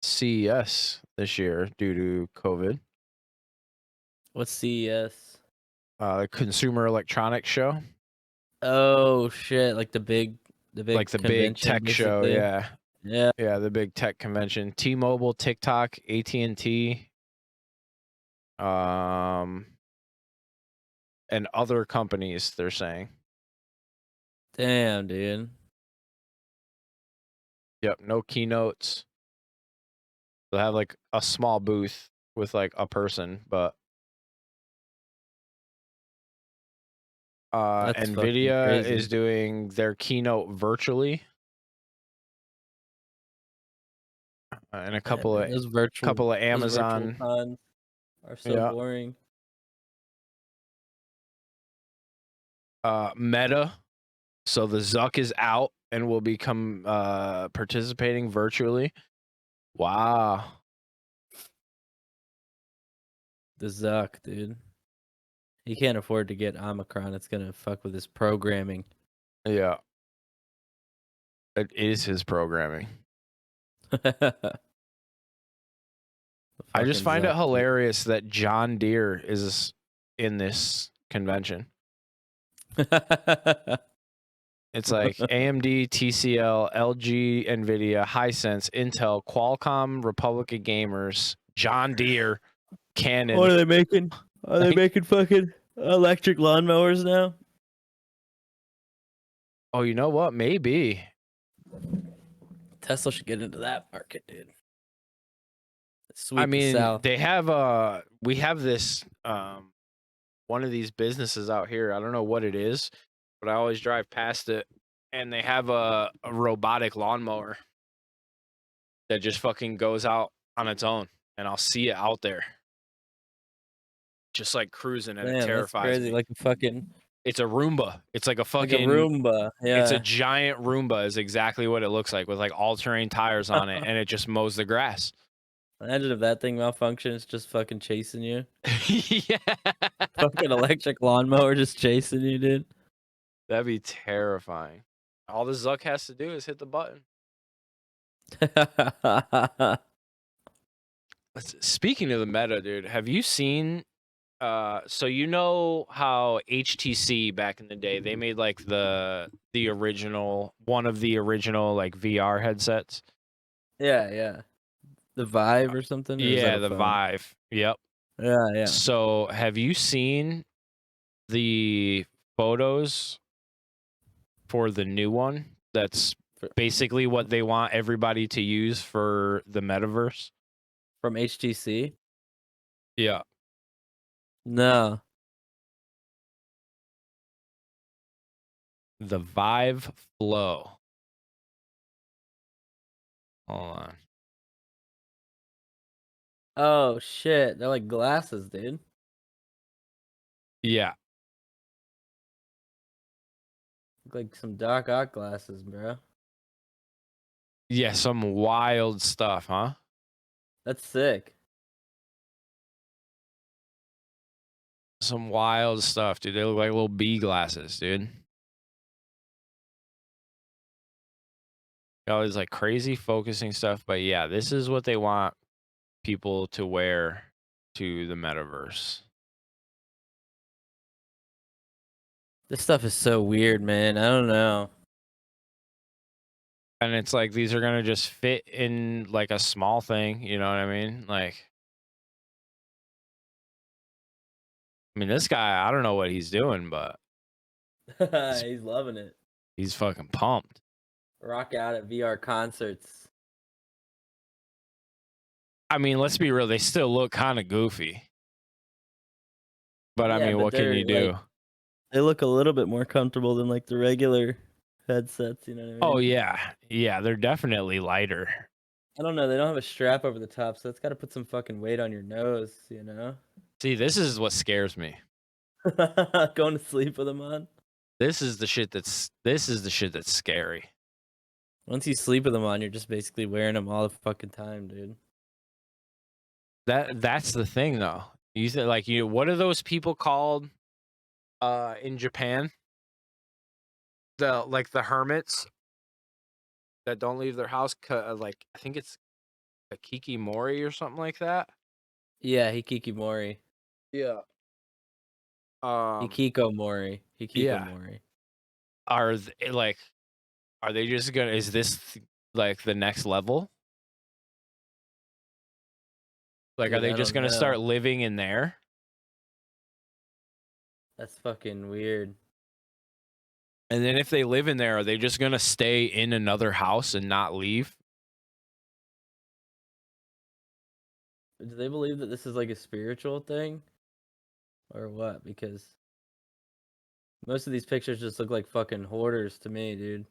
CES this year due to COVID. What's CES? Consumer Electronics Show. Oh shit! Like the big like the big tech basically. show. Yeah, yeah. The big tech convention. T-Mobile, TikTok, AT&T, and other companies. They're saying. Damn, dude. Yep, no keynotes. They'll have like a small booth with like a person, but Nvidia is doing their keynote virtually. And a couple of Amazon cons are so boring. Meta. So the Zuck is out and will become participating virtually. Wow. The Zuck, dude. He can't afford to get Omicron. It's gonna fuck with his programming. Yeah. It is his programming. I just find it hilarious that John Deere is in this convention. It's like AMD, TCL, LG, Nvidia, Hisense, Intel, Qualcomm, Republic of Gamers, John Deere, Canon. What are they making? Are they making fucking electric lawnmowers now? Oh, you know what? Maybe. Tesla should get into that market, dude. I mean, they have we have this one of these businesses out here. I don't know what it is, but I always drive past it, and they have a robotic lawnmower that just fucking goes out on its own, and I'll see it out there, just like cruising, and it terrifies me. Like a fucking It's a Roomba. It's like a Like a fucking. Roomba. It's a Yeah. giant Roomba. Is exactly what it looks like with like all-terrain tires on it, and it just mows the grass. Imagine if that thing malfunctions, just fucking chasing you. Yeah. Fucking electric lawnmower just chasing you, dude. That'd be terrifying. All the Zuck has to do is hit the button. Speaking of the meta, dude, have you seen so you know how HTC back in the day, they made like the original, one of the original like VR headsets? Yeah, yeah. The Vive or something, or is that Yeah, a the phone? Vive. Yep. Yeah, yeah. So, have you seen the photos for the new one? That's basically what they want everybody to use for the metaverse. From HTC? Yeah. No. The Vive Flow. Hold on. Oh shit, they're like glasses, dude. Yeah. Look like some Doc Ock glasses, bro. Yeah, some wild stuff, huh? That's sick. Some wild stuff, dude. They look like little bee glasses, dude. All these like crazy focusing stuff, but yeah, this is what they want people to wear to the metaverse. This stuff is so weird, man. I don't know. And it's like these are gonna just fit in like a small thing, you know what I mean? Like, I mean, this guy, I don't know what he's doing, but He's loving it. he's fucking pumped. Rock out at VR concerts. I mean, let's be real, they still look kind of goofy. But I Yeah, mean, but what can they're you like, do? they look a little bit more comfortable than like the regular headsets, you know what I Oh mean? yeah. Yeah, they're definitely lighter. I don't know, they don't have a strap over the top, so that's gotta put some fucking weight on your nose, you know? See, this is what scares me. Going to sleep with them on. This is the shit that's scary. Once you sleep with them on, you're just basically wearing them all the fucking time, dude. That's the thing though. You said like what are those people called in Japan? The hermits that don't leave their house, like I think it's a kikimori or something like that. Yeah, Hikikomori. Yeah. Um Hikikomori. yeah. Hikikomori. Like are they just gonna, is this like the next level? Like are Dude, they I just don't gonna know. start living in there? That's fucking weird. And then if they live in there, are they just gonna stay in another house and not leave? Do they believe that this is like a spiritual thing? Or what? Because most of these pictures just look like fucking hoarders to me, dude.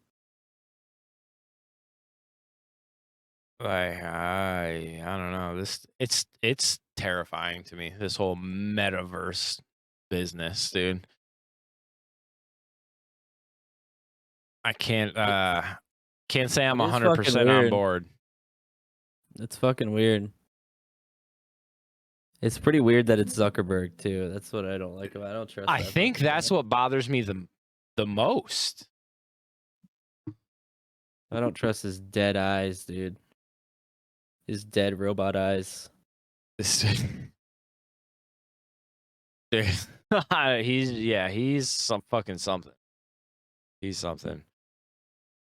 Like I don't know. It's terrifying to me. This whole metaverse business, dude. I can't say I'm It is fucking 100% on weird. board. It's fucking weird. It's pretty weird that it's Zuckerberg too. That's what I don't like about it. I don't trust I that think fucking that's guy. what bothers me the most. I don't trust his dead eyes, dude. His dead robot eyes. This dude, he's some fucking something. He's something.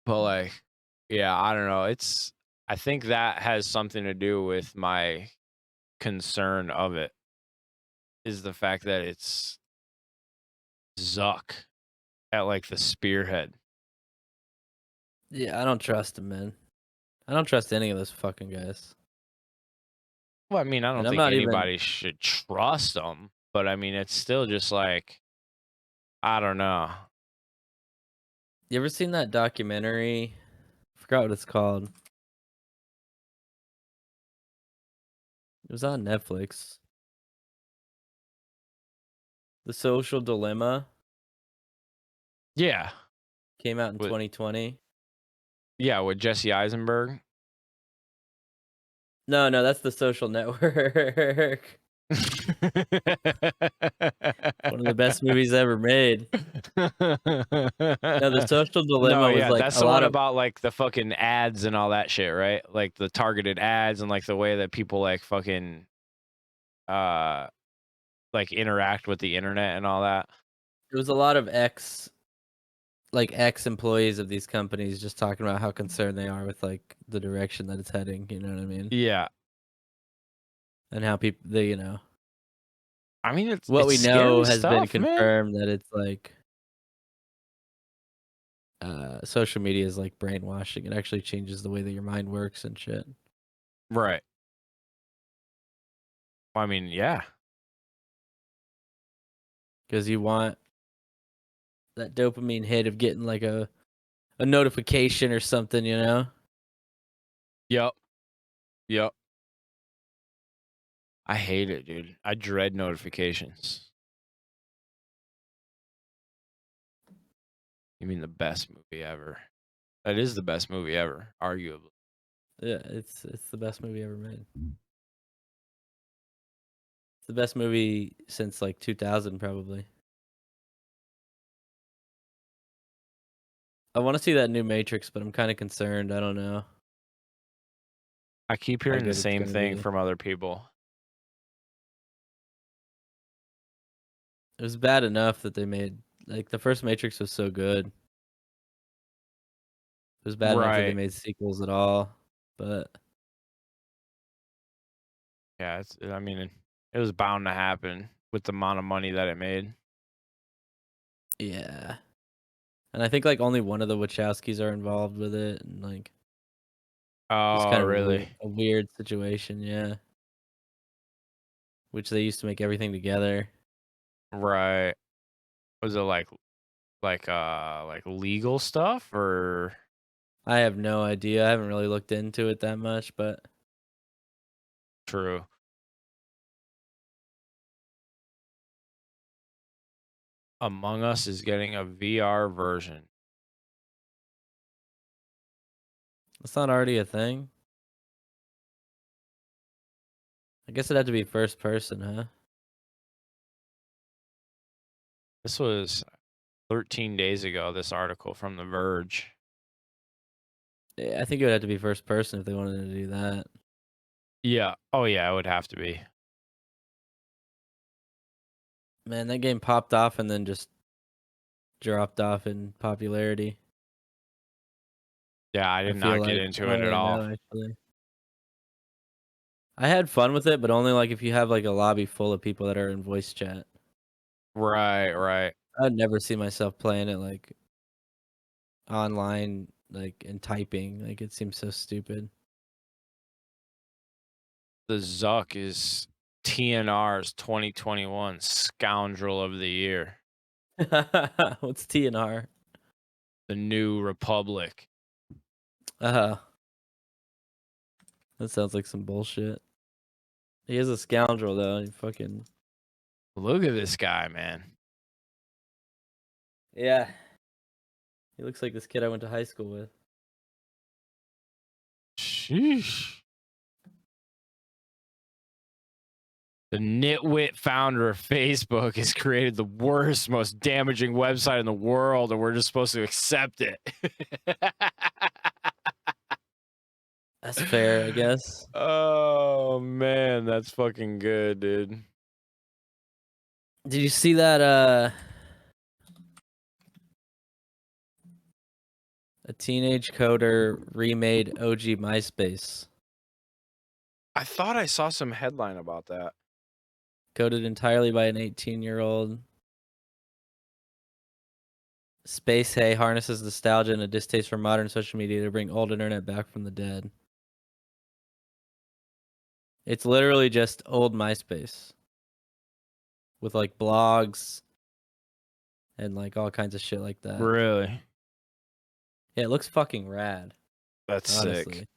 But like, yeah, I don't know. I think that has something to do with my concern of it, is the fact that it's Zuck at like the spearhead. Yeah, I don't trust him, man. I don't trust any of those fucking guys. Well, I mean, I And don't I'm think not even. anybody should trust them, but I mean, it's still just like, I don't know. You ever seen that documentary? I forgot what it's called. It was on Netflix. The Social Dilemma. Yeah. Came out in 2020. Yeah, with Jesse Eisenberg. No, that's The Social Network. One of the best movies ever made. No, The Social No, Dilemma was yeah, like that's a the lot one of. about like the fucking ads and all that shit, right? Like the targeted ads and like the way that people like fucking like interact with the internet and all that. It was a lot of ex-employees of these companies just talking about how concerned they are with like the direction that it's heading. You know what I mean? Yeah. And how people, I mean, what it's we scary know has been stuff, man. confirmed that it's like social media is like brainwashing. It actually changes the way that your mind works and shit. Right. I mean, yeah. Because you want that dopamine hit of getting like a notification or something, you know? Yep. Yep. I hate it, dude. I dread notifications. You mean the best movie ever? That is the best movie ever, arguably. Yeah, it's the best movie ever made. It's the best movie since like 2000 probably. I want to see that new Matrix, but I'm kind of concerned. I don't know I keep how hearing the good it's same gonna thing be. from other people. It was bad enough that they made like the first Matrix was so good. It was bad enough that they Right. made sequels at all, but Yeah, I mean, it was bound to happen with the amount of money that it made. yeah. And I think like only one of the Wachowskis are involved with it, and like it's Oh, kind of really? a weird situation, yeah. Which they used to make everything together. Right. Was it like legal stuff or I have no idea. I haven't really looked into it that much, but true? Among Us is getting a VR version. it's not already a thing. I guess it'd have to be first person, huh? This was 13 days ago, this article from The Verge. Yeah, I think it would have to be first person if they wanted to do that. Yeah. Oh, yeah, it would have to be. Man, that game popped off and then just dropped off in popularity. Yeah, I I did feel not get like I into it don't at really all. know actually. I had fun with it, but only like if you have like a lobby full of people that are in voice chat. Right, right. I'd never see myself playing it like online, like and typing. Like it seems so stupid. The Zuck is TNR's 2021 Scoundrel of the Year. What's TNR? The New Republic. That sounds like some bullshit. He is a scoundrel though. He fucking Look at this guy, man. yeah. He looks like this kid I went to high school with. Sheesh. The nitwit founder of Facebook has created the worst, most damaging website in the world, and we're just supposed to accept it. That's fair, I guess. Oh man, that's fucking good, dude. Did you see that a teenage coder remade OG MySpace? I thought I saw some headline about that. Coded entirely by an 18-year-old. Space Hay harnesses nostalgia and a distaste for modern social media to bring old internet back from the dead. It's literally just old MySpace. With like blogs and like all kinds of shit like that. Really? Yeah, it looks fucking rad. That's Honestly. sick.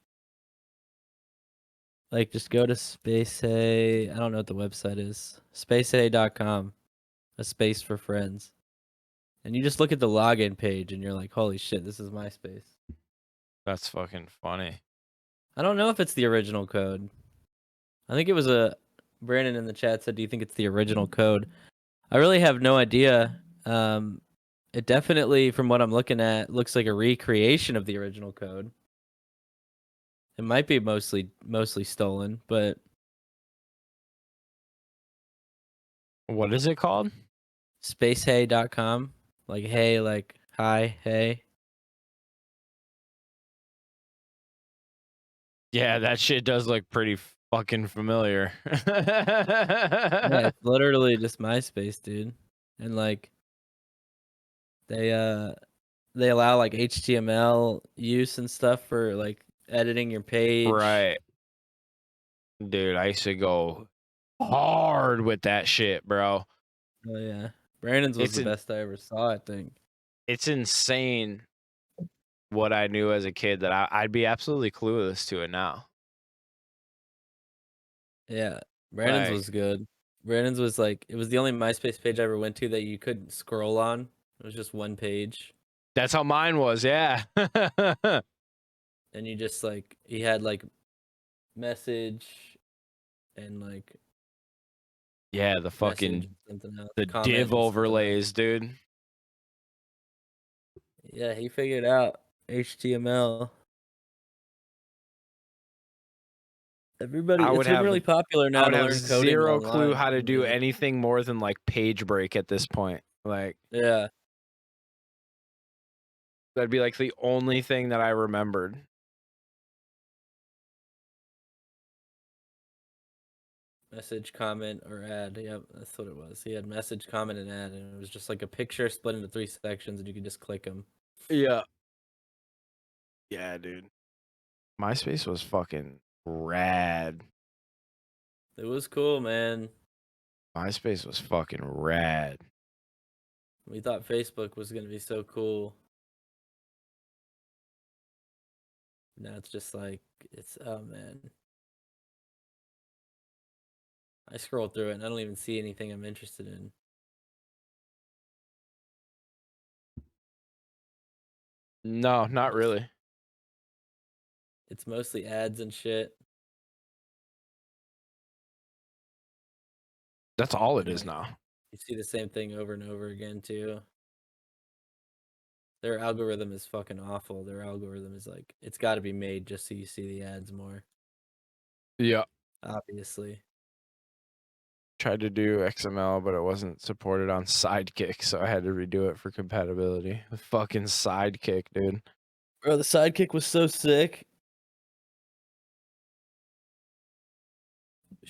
Like just go to Space Hay. I don't know what the website is. Spacehay.com. A space for friends. And you just look at the login page and you're like, holy shit, this is MySpace. That's fucking funny. I don't know if it's the original code. I think it was Brandon in the chat said, do you think it's the original code? I really have no idea. It definitely, from what I'm looking at, looks like a recreation of the original code. It might be mostly stolen, but What is it called? spacehey.com. Like hey, like hi, hey. Yeah, that shit does look pretty fucking familiar. Yeah, it's literally just MySpace, dude. And like they allow like HTML use and stuff for like editing your page. Right. Dude, I used to go hard with that shit, bro. Oh yeah. Brandon's was the best I ever saw, I think. It's insane what I knew as a kid that I'd be absolutely clueless to it now. Yeah. Brandon's Like, was good. Brandon's was like, it was the only MySpace page I ever went to that you couldn't scroll on. It was just one page. that's how mine was, yeah. And you just like, he had like message and like Yeah, the fucking something else, the comment div and something else. overlays, dude. Yeah, he figured out HTML. Everybody, it's been really popular now to learn coding zero online. clue how to do anything more than like page break at this point. Like, yeah, that'd be like the only thing that I remembered. message, comment, or ad. Yep, that's what it was. He had message, comment, and ad, and it was just like a picture split into 3 sections, and you could just click them. Yeah. Yeah, dude. MySpace was fucking rad. It was cool, man. MySpace was fucking rad. We thought Facebook was gonna be so cool. Now it's just like oh man. I scroll through it and I don't even see anything I'm interested in. No, not really. It's mostly ads and shit. That's all it And is like, now. you see the same thing over and over again too. Their algorithm is fucking awful. Their algorithm is like, it's got to be made just so you see the ads more. Yeah. Obviously. Tried to do XML, but it wasn't supported on Sidekick, so I had to redo it for compatibility. The fucking Sidekick, dude. Bro, the Sidekick was so sick.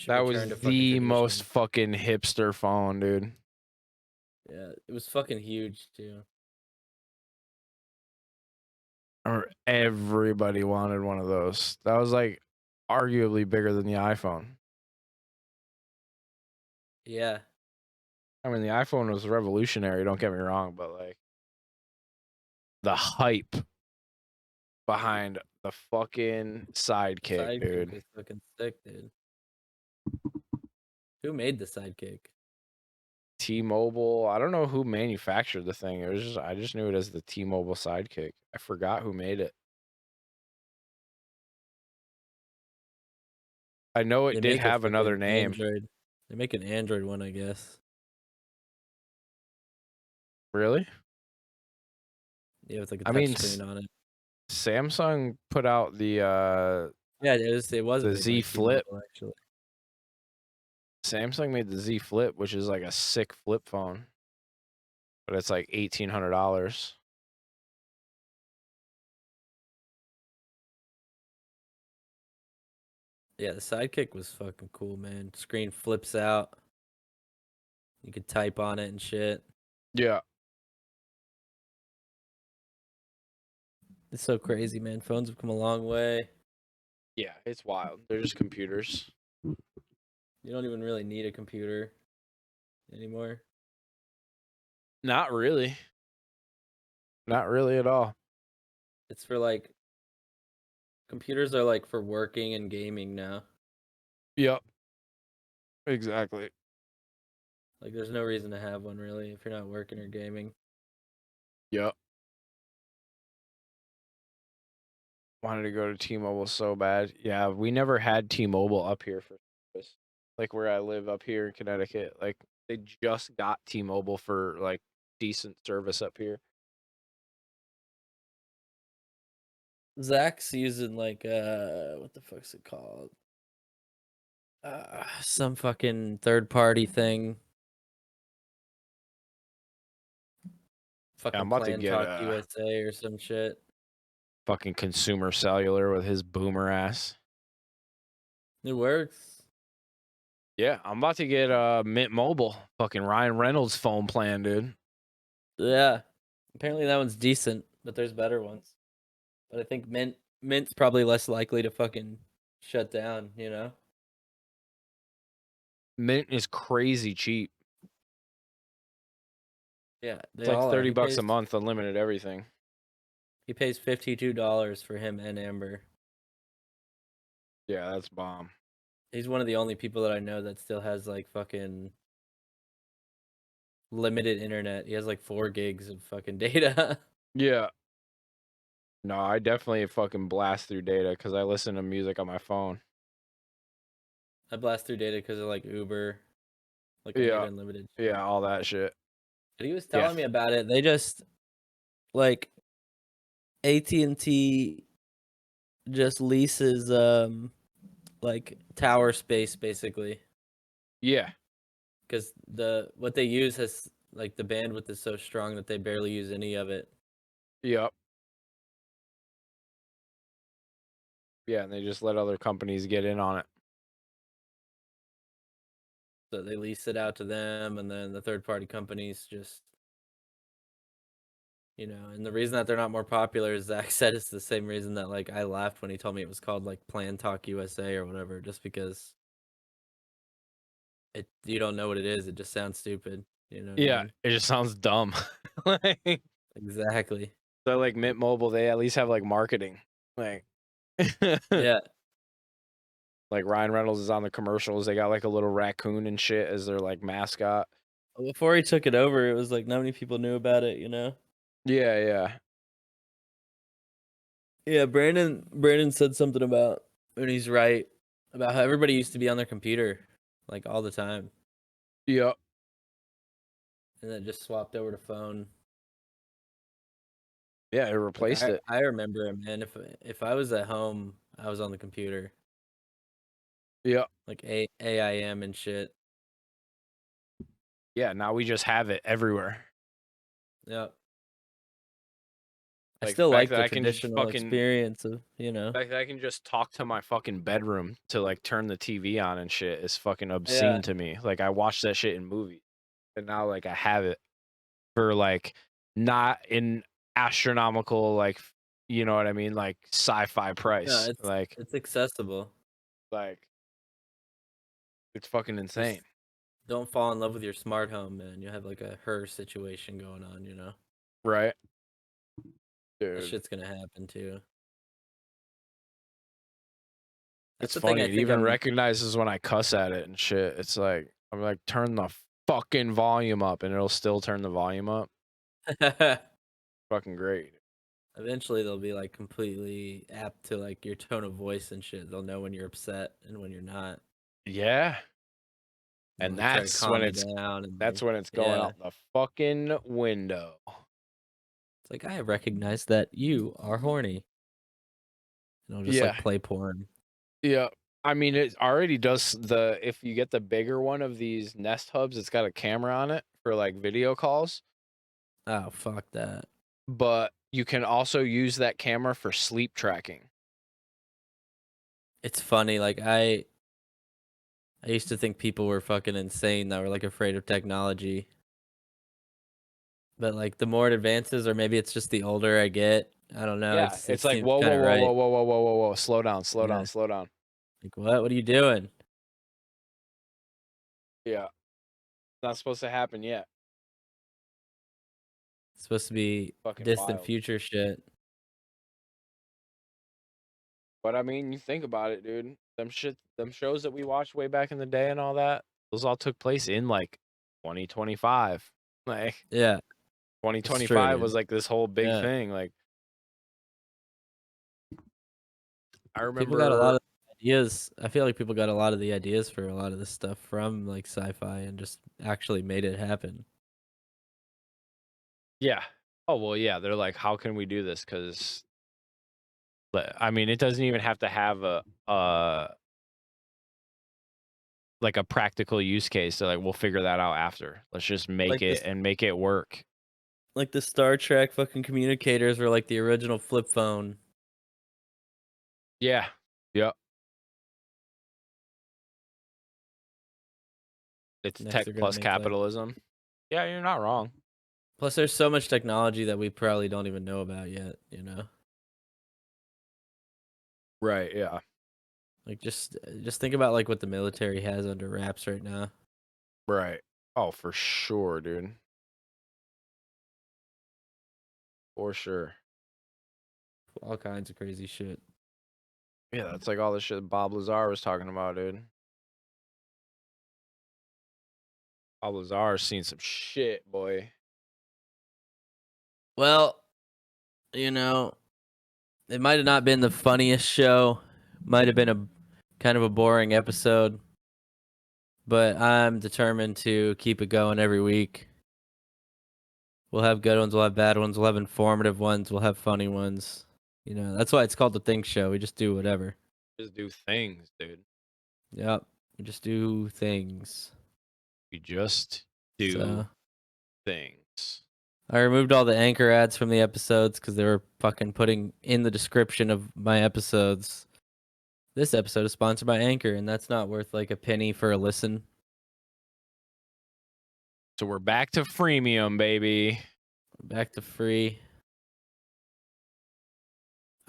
That was the most fucking hipster phone, dude. Yeah, it was fucking huge too. Or everybody wanted one of those. That was like arguably bigger than the iPhone. Yeah. I mean, the iPhone was revolutionary, don't get me wrong, but like the hype behind the fucking Sidekick, dude. Was fucking sick, dude. Who made the Sidekick? T-Mobile. I don't know who manufactured the thing. It was just I just knew it as the T-Mobile Sidekick. I forgot who made it. I know it did have another name. Android. They make an Android one, I guess. Really? Yeah, with like a touch screen on it. Samsung put out the yeah, it was the Z Flip. Actually. Samsung made the Z Flip, which is like a sick flip phone, but it's like $1,800. Yeah, the Sidekick was fucking cool, man. Screen flips out. You could type on it and shit. Yeah. It's so crazy, man. Phones have come a long way. Yeah, it's wild. They're just computers. You don't even really need a computer anymore. Not really. Not really at all. It's for like computers are like for working and gaming now. Yep. Exactly. Like there's no reason to have one really if you're not working or gaming. Yep. Wanted to go to T-Mobile so bad. Yeah, we never had T-Mobile up here for service. Like where I live up here in Connecticut. Like they just got T-Mobile for like decent service up here. Zach's using like what the fuck's it called? Some fucking third party thing. Yeah, Fucking I'm about to Plan get Talk USA or some shit. fucking Consumer Cellular with his boomer ass. It works. Yeah, I'm about to get Mint Mobile. Fucking Ryan Reynolds phone plan, dude. Yeah. Apparently that one's decent, but there's better ones. But I think Mint's probably less likely to fucking shut down, you know? Mint is crazy cheap. Yeah, they It's like all are. $30 a month, unlimited everything. He pays $52 for him and Amber. Yeah, that's bomb. He's one of the only people that I know that still has like fucking limited internet. He has like 4 gigs of fucking data. Yeah. No, I definitely fucking blast through data because I listen to music on my phone. I blast through data because of like Uber. Like I Yeah. need unlimited. Yeah, all that shit. But he was telling me about it. They just like AT&T just leases like tower space basically. Yeah. Because what they use has like the bandwidth is so strong that they barely use any of it. Yep. Yeah, and they just let other companies get in on it. So they lease it out to them, and then the third party companies just, and the reason that they're not more popular, is Zach said, it's the same reason that like I laughed when he told me it was called like Plan Talk USA or whatever, just because you don't know what it is. It just sounds stupid. You know what I Yeah, mean? it just sounds dumb. Like, Exactly. so like Mint Mobile, they at least have like marketing. Like Yeah. like Ryan Reynolds is on the commercials. They got like a little raccoon and shit as their like mascot. Before he took it over, it was like not many people knew about it, you know? Yeah, yeah. Yeah, Brandon said something about, and he's right, about how everybody used to be on their computer like all the time. Yep. And then just swapped over to phone. Yeah, it replaced it. I remember it, man. If I was at home, I was on the computer. Yep. Like AIM and shit. Yeah, now we just have it everywhere. Yep. I Like still the fact like that the I can just traditional fucking experience of, the fact that I can just talk to my fucking bedroom to like turn the TV on and shit is fucking obscene Yeah. to me. Like I watched that shit in movies. And now like I have it for like not in astronomical like you know what I mean, like sci-fi price. No, Like it's accessible. it's fucking insane. Just don't fall in love with your smart home, man. You have like a her situation going on, you know. Right? That Dude. shit's gonna happen too. It's That's the thing funny. I It think even recognizes when I cuss at it and shit. It's like I'm like turn the fucking volume up and it'll still turn the volume up. Fucking great. Eventually they'll be like completely apt to like your tone of voice and shit. They'll know when you're upset and when you're not. Yeah. And Like, try to that's calm when you it's down and that's when it's going out the fucking window. It's like, I have recognized that you are horny. And I'll just like play porn. Yeah. I mean, it already does if you get the bigger one of these Nest Hubs, it's got a camera on it for like video calls. Oh, fuck that. But you can also use that camera for sleep tracking. It's funny, like I used to think people were fucking insane that were like afraid of technology. But like the more it advances, or maybe it's just the older I get, I don't know. Yeah, It it's like seems whoa, kind whoa, of whoa, right. whoa, whoa, whoa, whoa, whoa, whoa, slow down, slow down, slow down. Like what? What are you doing? Yeah, not supposed to happen yet. It's supposed to be Fucking distant wild. future shit. But I mean, you think about it, dude. Them shows that we watched way back in the day and all that, those all took place in like 2025. Like, Yeah. 2025 was like this whole big thing. Like, I remember people got a lot of ideas. I feel like people got a lot of the ideas for a lot of this stuff from like sci-fi and just actually made it happen. Yeah. Oh well, yeah. They're like, how can we do this? Because, I mean, it doesn't even have to have a like a practical use case. So like, we'll figure that out after. Let's just make Like it and make it work. Like the Star Trek fucking communicators were like the original flip phone. Yeah. Yep. It's Next tech they're gonna plus make, like, capitalism. Yeah, you're not wrong. plus there's so much technology that we probably don't even know about yet, you know? Right. Yeah. Like just think about like what the military has under wraps right now. Right. Oh, for sure, dude. For sure. All kinds of crazy shit. Yeah, that's like all the shit Bob Lazar was talking about, dude. Bob Lazar's seen some shit, boy. Well, you know, it might have not been the funniest show. Might have been a kind of a boring episode. But I'm determined to keep it going every week. We'll have good ones, we'll have bad ones, we'll have informative ones, we'll have funny ones. You know, that's why it's called the Think Show. We just do whatever. Just do things, dude. Yep. We just do things. We just do things. I removed all the Anchor ads from the episodes because they were fucking putting in the description of my episodes. This episode is sponsored by Anchor, and that's not worth like a penny for a listen. So we're back to freemium, baby. Back to free.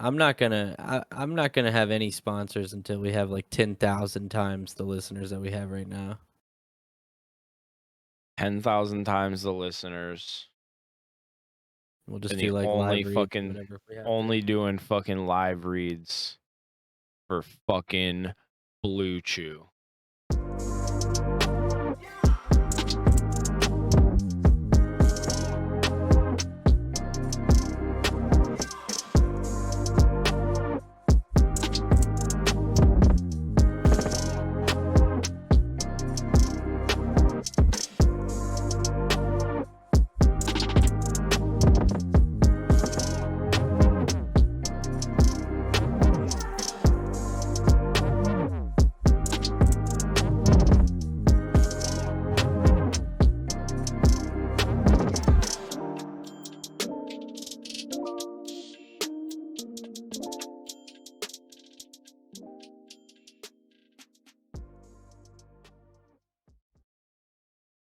I'm not gonna have any sponsors until we have like 10,000 times the listeners that we have right now. 10,000 times the listeners. We'll just do like live reads, whatever, if we have only to. doing fucking live reads for fucking Blue Chew.